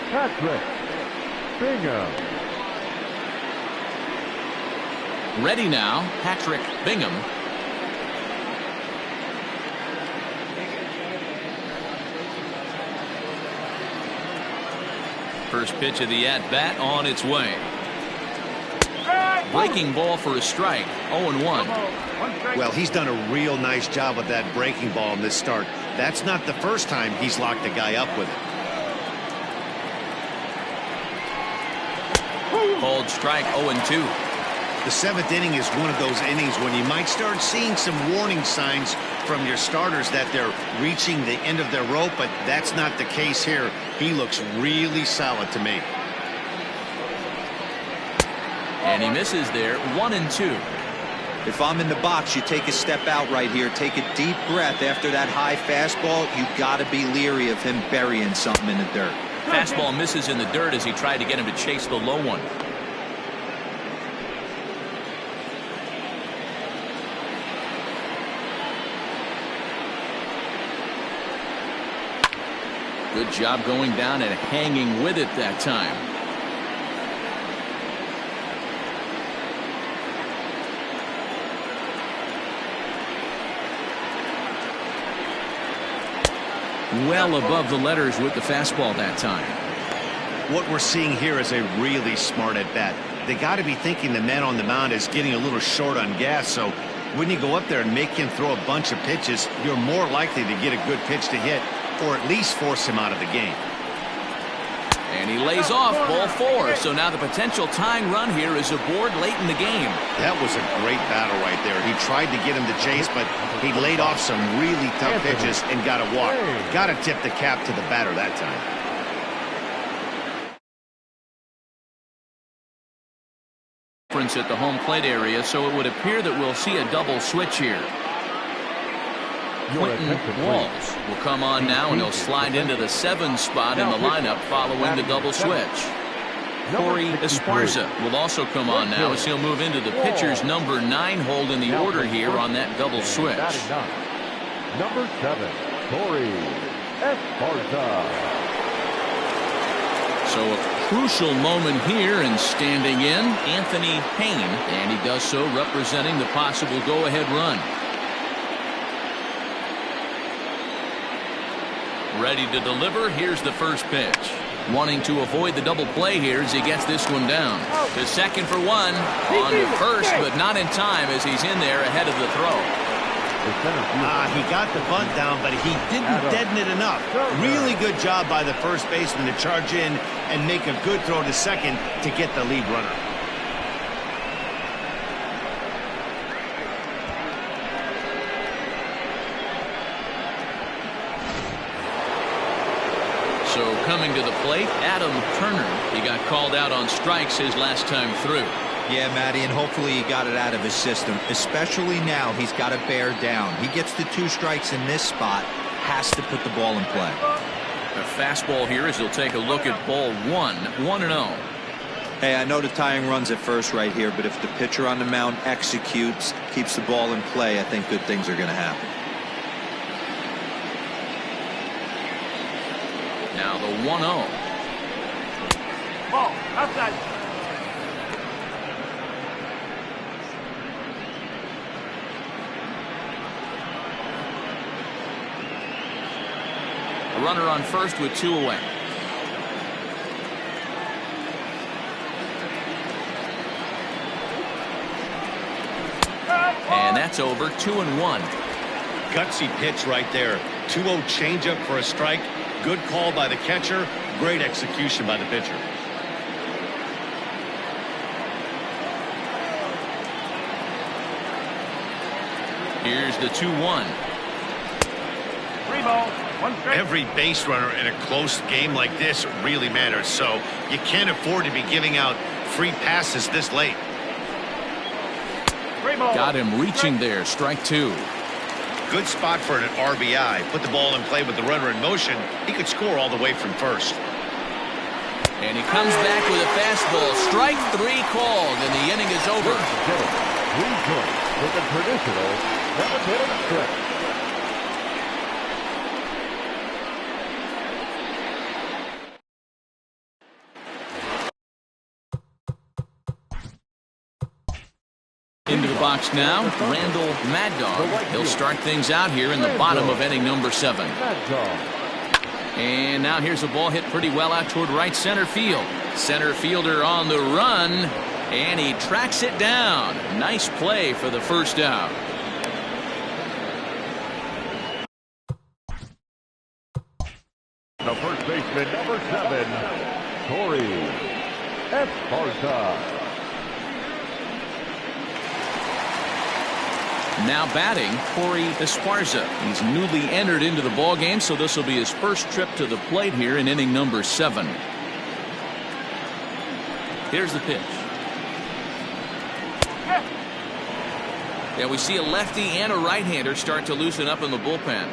Patrick Bingham. Ready now, Patrick Bingham. First pitch of the at-bat on its way. Breaking ball for a strike. 0-1. Well, he's done a real nice job with that breaking ball in this start. That's not the first time he's locked a guy up with it. Called strike. 0-2. The seventh inning is one of those innings when you might start seeing some warning signs from your starters that they're reaching the end of their rope, but that's not the case here. He looks really solid to me. And he misses there. 1-2. If I'm in the box, you take a step out right here. Take a deep breath after that high fastball. You got to be leery of him burying something in the dirt. Fastball misses in the dirt as he tried to get him to chase the low one. Good job going down and hanging with it that time. Well above the letters with the fastball that time. What we're seeing here is a really smart at-bat. They got to be thinking the man on the mound is getting a little short on gas, so when you go up there and make him throw a bunch of pitches, you're more likely to get a good pitch to hit, or at least force him out of the game. And he lays off ball 4. So now the potential tying run here is aboard late in the game. That was a great battle right there. He tried to get him to chase, but he laid off some really tough pitches and got a walk. Got to tip the cap to the batter that time. At the home plate area, so it would appear that we'll see a double switch here. Quentin Walls will come on now, and he'll slide into the 7 spot in the lineup following the double switch. Corey Esparza will also come on now as he'll move into the pitcher's number 9 hold in the order here on that double switch. Number 7, Corey Esparza. So a crucial moment here, and standing in, Anthony Payne, and he does so representing the possible go-ahead run. Ready to deliver. Here's the first pitch. Wanting to avoid the double play here as he gets this one down. To second for 1. On to first, but not in time as he's in there ahead of the throw. He got the bunt down, but he didn't deaden it enough. Really good job by the first baseman to charge in and make a good throw to second to get the lead runner. So coming to the plate, Adam Turner. He got called out on strikes his last time through. Yeah, Matty, and hopefully he got it out of his system. Especially now, he's got to bear down. He gets the 2 strikes in this spot, has to put the ball in play. A fastball here as he'll take a look at ball 1. 1-0. Hey, I know the tying run's at first right here, but if the pitcher on the mound executes, keeps the ball in play, I think good things are going to happen. Now the 1-0. Ball, outside. A runner on first with 2 away. And that's over. 2-1. Gutsy pitch right there. 2-0 changeup for a strike. Good call by the catcher. Great execution by the pitcher. Here's the 2-1. 3 balls, 1 strike. Every base runner in a close game like this really matters, so you can't afford to be giving out free passes this late. 3 balls. Got him reaching there. Strike 2. Good spot for an RBI. Put the ball in play with the runner in motion. He could score all the way from first. And he comes back with a fastball. Strike 3 called, and the inning is over. Rejoin with the traditional 7-inning stretch. Into the box now, Randall Mad Dog. He'll start things out here in the bottom of inning number 7. And now here's a ball hit pretty well out toward right center field. Center fielder on the run, and he tracks it down. Nice play for the first out. The first baseman, number 7, Corey Esparza. Now batting, Corey Esparza. He's newly entered into the ballgame, so this will be his first trip to the plate here in inning number 7. Here's the pitch. Yeah, we see a lefty and a right-hander start to loosen up in the bullpen.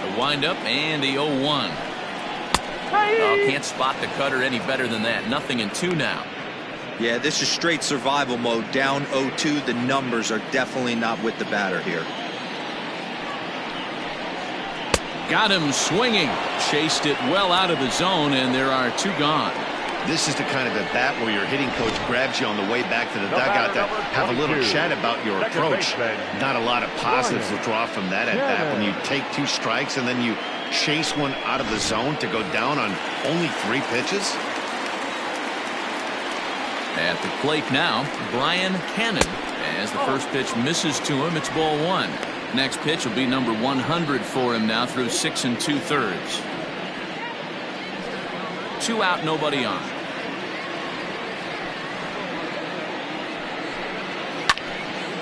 The windup and the 0-1. Oh, can't spot the cutter any better than that. Nothing in 2 now. Yeah, this is straight survival mode. Down 0-2. The numbers are definitely not with the batter here. Got him swinging. Chased it well out of the zone, and there are 2 gone. This is the kind of at bat where your hitting coach grabs you on the way back to the dugout to have a little chat about your approach. Not a lot of positives to draw from that at bat when you take 2 strikes and then you chase one out of the zone to go down on only 3 pitches. At the plate now, Brian Cannon. As the first pitch misses to him, it's ball 1. Next pitch will be number 100 for him now through 6 2/3. 2 out, nobody on.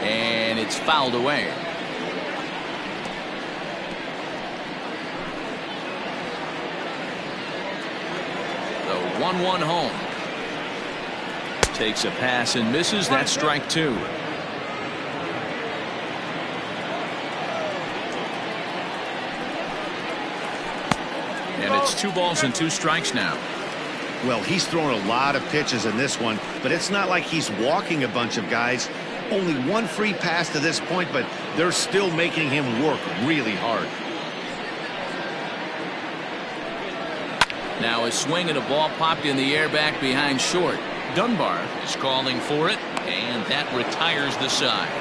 And it's fouled away. The 1-1 home. Takes a pass and misses. That's strike 2. And it's 2 balls and 2 strikes now. Well, he's thrown a lot of pitches in this one, but it's not like he's walking a bunch of guys. Only 1 free pass to this point, but they're still making him work really hard. Now a swing and a ball popped in the air back behind short. Dunbar is calling for it, and that retires the side.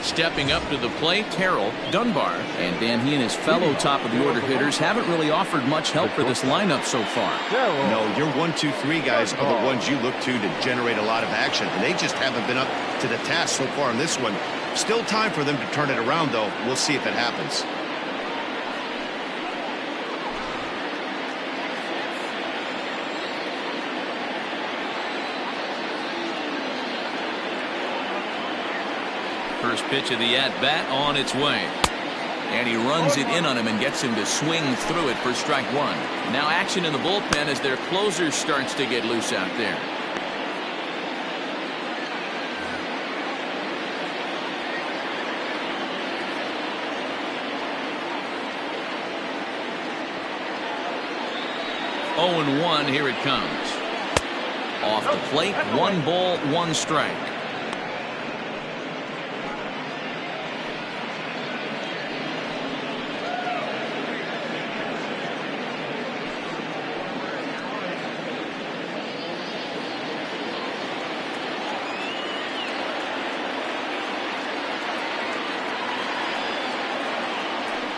Stepping up to the plate, Terrell Dunbar. And Dan, he and his fellow top-of-the-order hitters haven't really offered much help for this lineup so far. No, your 1, 2, 3 guys are the ones you look to generate a lot of action. And they just haven't been up to the task so far in this one. Still time for them to turn it around, though. We'll see if it happens. First pitch of the at-bat on its way. And he runs it in on him and gets him to swing through it for strike 1. Now action in the bullpen as their closer starts to get loose out there. Oh, 0-1, here it comes. Off the plate, 1 ball, 1 strike.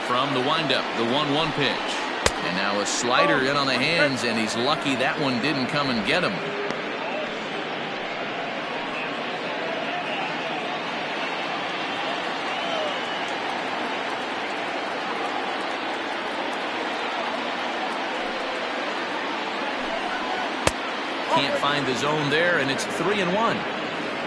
From the windup, the 1-1 pitch. And now a slider in on the hands, and he's lucky that one didn't come and get him. Can't find the zone there, and it's 3-1.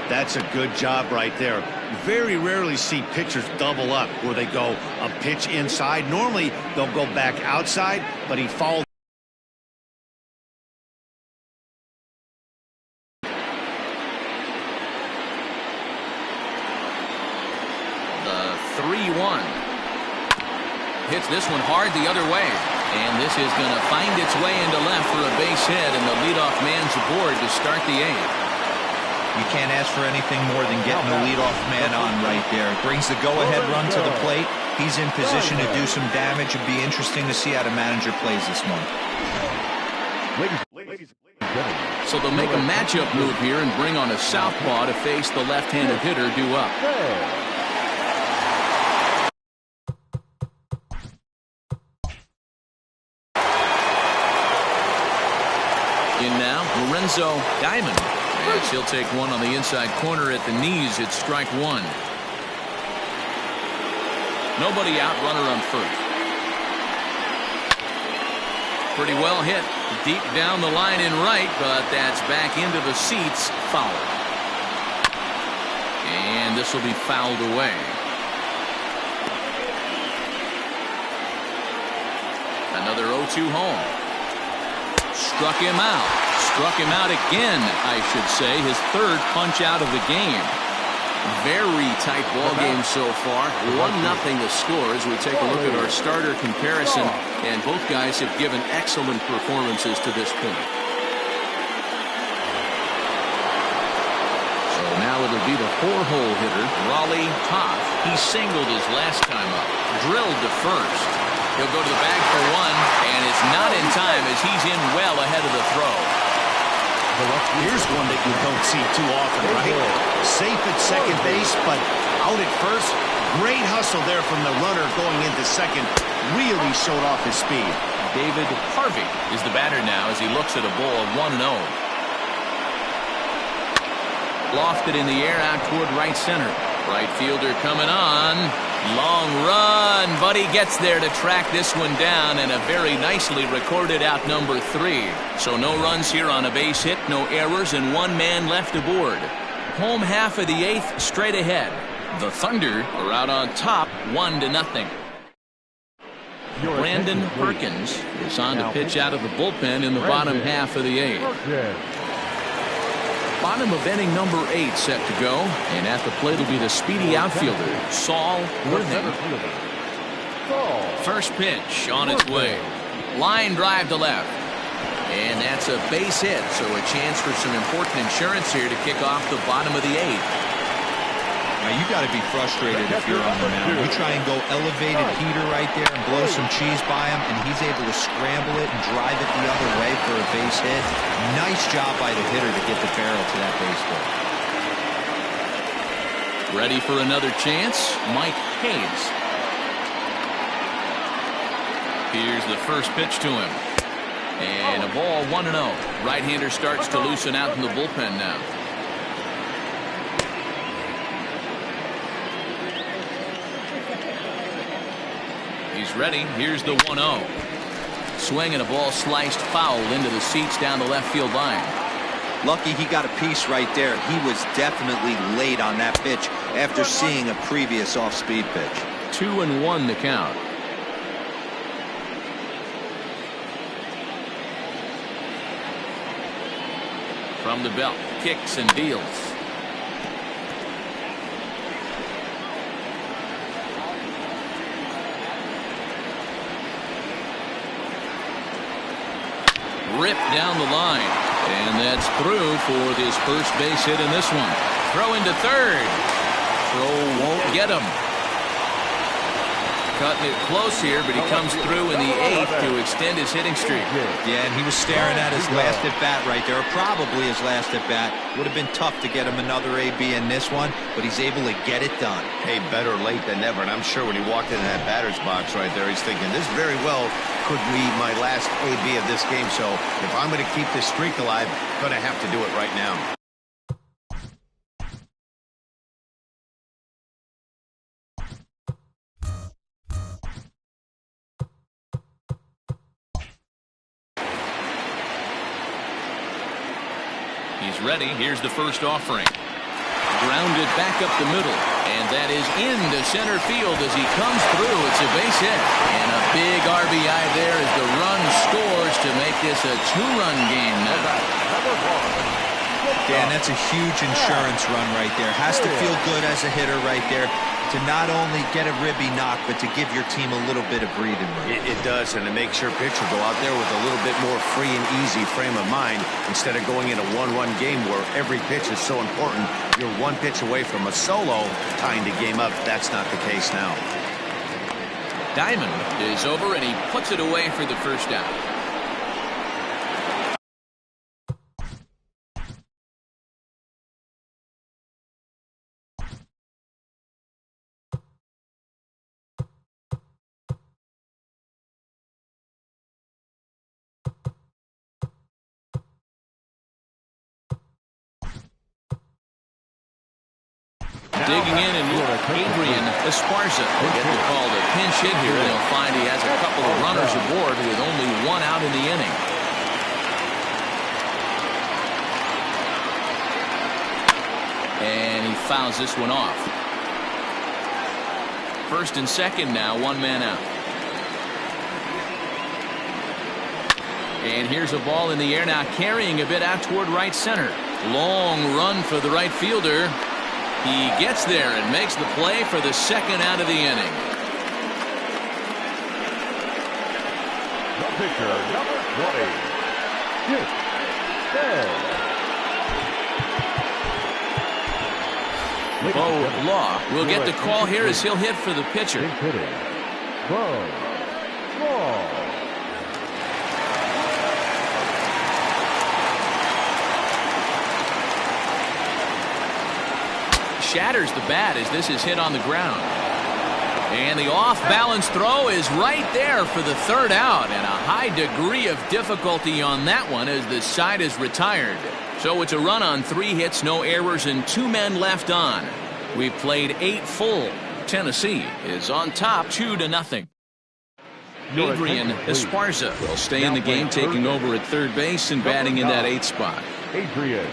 That's a good job right there. Very rarely see pitchers double up where they go a pitch inside. Normally they'll go back outside, but he fouled. The 3-1. Hits this one hard the other way. And this is going to find its way into left for a base hit, and the leadoff man's aboard to start the 8th. You can't ask for anything more than getting the leadoff man on right there. Brings the go-ahead run to the plate. He's in position to do some damage. It'd be interesting to see how the manager plays this one. So they'll make a matchup move here and bring on a southpaw to face the left-handed hitter due up. In now, Lorenzo Diamond. As he'll take one on the inside corner at the knees. It's strike one. Nobody out, runner on first. Pretty well hit. Deep down the line in right, but that's back into the seats. Foul. And this will be fouled away. Another 0-2 home. Struck him out. Struck him out again, I should say. His third punch out of the game. Very tight ball game so far. 1-0 the score as we take a look at our starter comparison. And both guys have given excellent performances to this point. So now it'll be the 4-hole hitter, Raleigh Toth. He singled his last time up. Drilled to first. He'll go to the bag for one, and it's not in time as he's in well ahead of the throw. Here's one that you don't see too often, right? Safe at second base, but out at first. Great hustle there from the runner going into second. Really showed off his speed. David Harvey is the batter now as he looks at a ball 1-0. Lofted in the air out toward right center. Right fielder coming on. Long run, but he gets there to track this one down, and a very nicely recorded out number 3. So no runs here on a base hit, no errors, and one man left aboard. Home half of the 8th straight ahead. The Thunder are out on top 1-0. Brandon Perkins is on to pitch out of the bullpen in the bottom half of the 8th. Bottom of inning number 8 set to go, and at the plate will be the speedy outfielder, Saul Worthing. First pitch on its way. Line drive to left. And that's a base hit, so a chance for some important insurance here to kick off the bottom of the 8th. Now you got to be frustrated if you're on the mound. You try and go elevated heater right there and blow some cheese by him, and he's able to scramble it and drive it the other way for a base hit. Nice job by the hitter to get the barrel to that baseball. Ready for another chance, Mike Hayes. Here's the first pitch to him. And a ball 1-0. Right-hander starts to loosen out in the bullpen now. He's ready. Here's the 1-0. Swing and a ball sliced foul into the seats down the left field line. Lucky he got a piece right there. He was definitely late on that pitch after seeing a previous off-speed pitch. 2-1 the count. From the belt, kicks and deals. Ripped down the line, and that's through for this first base hit in this one. Throw into third. Throw won't get him. Cutting it close here, but he comes through in the 8th to extend his hitting streak. Yeah, and he was staring at his last at bat right there, or probably his last at bat. Would have been tough to get him another AB in this one, but he's able to get it done. Hey, better late than never, and I'm sure when he walked into that batter's box right there, he's thinking, this very well could be my last AB of this game, so if I'm going to keep this streak alive, I'm going to have to do it right now. He's ready. Here's the first offering. Grounded back up the middle, and that is into center field as he comes through. It's a base hit, and a big RBI there as the run scores to make this a 2-run game now. Dan, that's a huge insurance run right there. Has to feel good as a hitter right there to not only get a ribby knock, but to give your team a little bit of breathing room. It does, and it makes your pitcher go out there with a little bit more free and easy frame of mind instead of going in a 1-run game where every pitch is so important. You're one pitch away from a solo tying the game up. That's not the case now. Diamond is over, and he puts it away for the first out. Digging in, and Adrian Esparza will get the call to pinch hit here. They'll find he has a couple of runners aboard with only one out in the inning. And he fouls this one off. First and second now, one man out. And here's a ball in the air now, carrying a bit out toward right center. Long run for the right fielder. He gets there and makes the play for the second out of the inning. The pitcher, number 20, Hit Dead. Bo Law will get the call here as he'll hit for the pitcher. Hitting, Bo Law. Shatters the bat as this is hit on the ground. And the off-balance throw is right there for the third out, and a high degree of difficulty on that one as the side is retired. So it's a run on 3 hits, no errors, and 2 men left on. We've played 8 full. Tennessee is on top 2-0. Adrian Esparza will stay in the game, taking over at third base and batting in that 8th spot. Adrian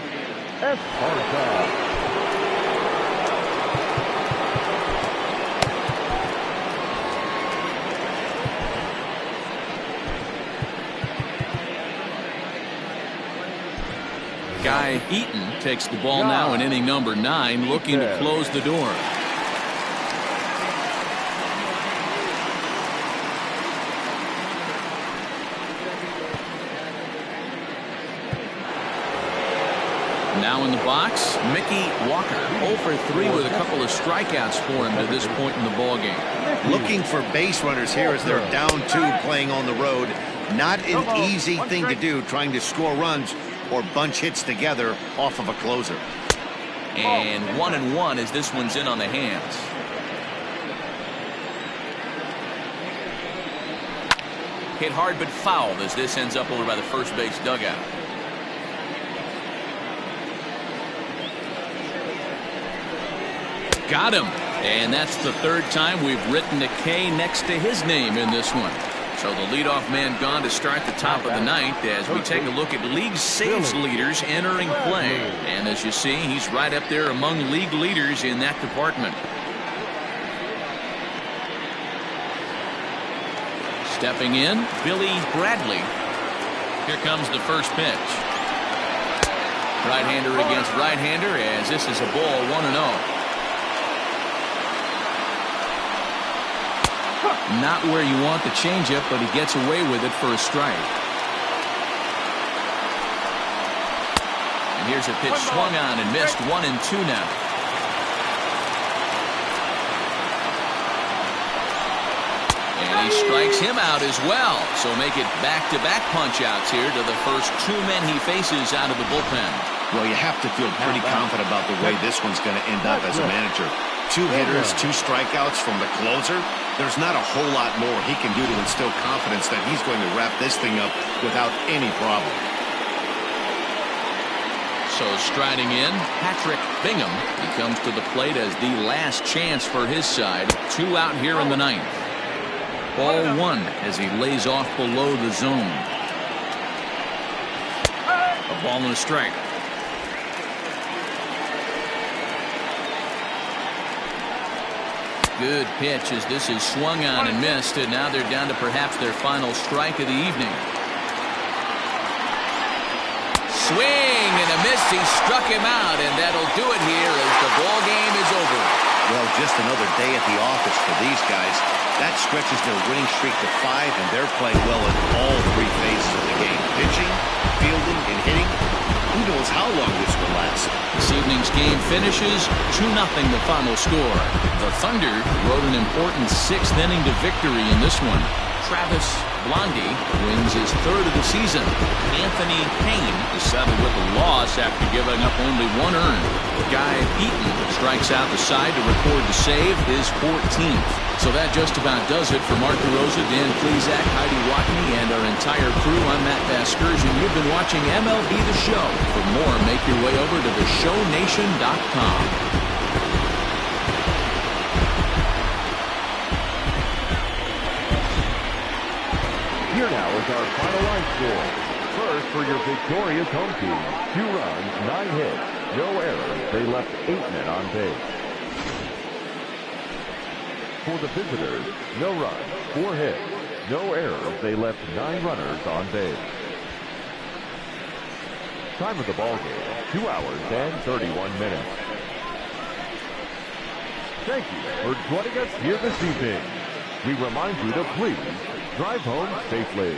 Esparza. Guy Eaton takes the ball now in inning number 9, looking to close the door. Now in the box, Mickey Walker, 0 for 3 with a couple of strikeouts for him to this point in the ballgame. Looking for base runners here as they're down 2 playing on the road. Not an easy thing to do, trying to score runs or bunch hits together off of a closer. And 1-1 as this one's in on the hands. Hit hard but fouled as this ends up over by the first base dugout. Got him. And that's the 3rd time we've written a K next to his name in this one. So the leadoff man gone to start the top of the 9th as we take a look at league saves leaders entering play. And as you see, he's right up there among league leaders in that department. Stepping in, Billy Bradley. Here comes the first pitch. Right-hander against right-hander as this is a ball 1-0. Not where you want the changeup, but he gets away with it for a strike. And here's a pitch swung on and missed. 1-2 now. And he strikes him out as well. So make it back-to-back punch-outs here to the first 2 men he faces out of the bullpen. Well, you have to feel pretty confident about the way this one's going to end up as a manager. 2 hitters, 2 strikeouts from the closer. There's not a whole lot more he can do to instill confidence that he's going to wrap this thing up without any problem. So striding in, Patrick Bingham. He comes to the plate as the last chance for his side. 2 out here in the 9th. Ball 1 as he lays off below the zone. A ball and a strike. Good pitch as this is swung on and missed, and now they're down to perhaps their final strike of the evening. swing and a miss. He struck him out, and that'll do it here as the ball game is over. Well, just another day at the office for these guys. That stretches their winning streak to 5, and they're playing well in all 3 phases of the game. Pitching, fielding, and hitting. Who knows how long this will last? This evening's game finishes 2-0 the final score. The Thunder rode an important 6th inning to victory in this one. Travis Blondie wins his 3rd of the season. Anthony Payne is settled with a loss after giving up only 1 earned. Guy Eaton strikes out the side to record the save, his 14th. So that just about does it for Mark DeRosa, Dan Plezak, Heidi Watney, and our entire crew. I'm Matt Vasgersian. You've been watching MLB The Show. For more, make your way over to theshownation.com. Here now is our final line score. First for your victorious home team. 2 runs, 9 hits, no errors. They left 8 men on base. For the visitors, no runs, 4 hits, no errors. They left 9 runners on base. Time of the ball game, 2 hours and 31 minutes. Thank you for joining us here this evening. We remind you to please drive home safely.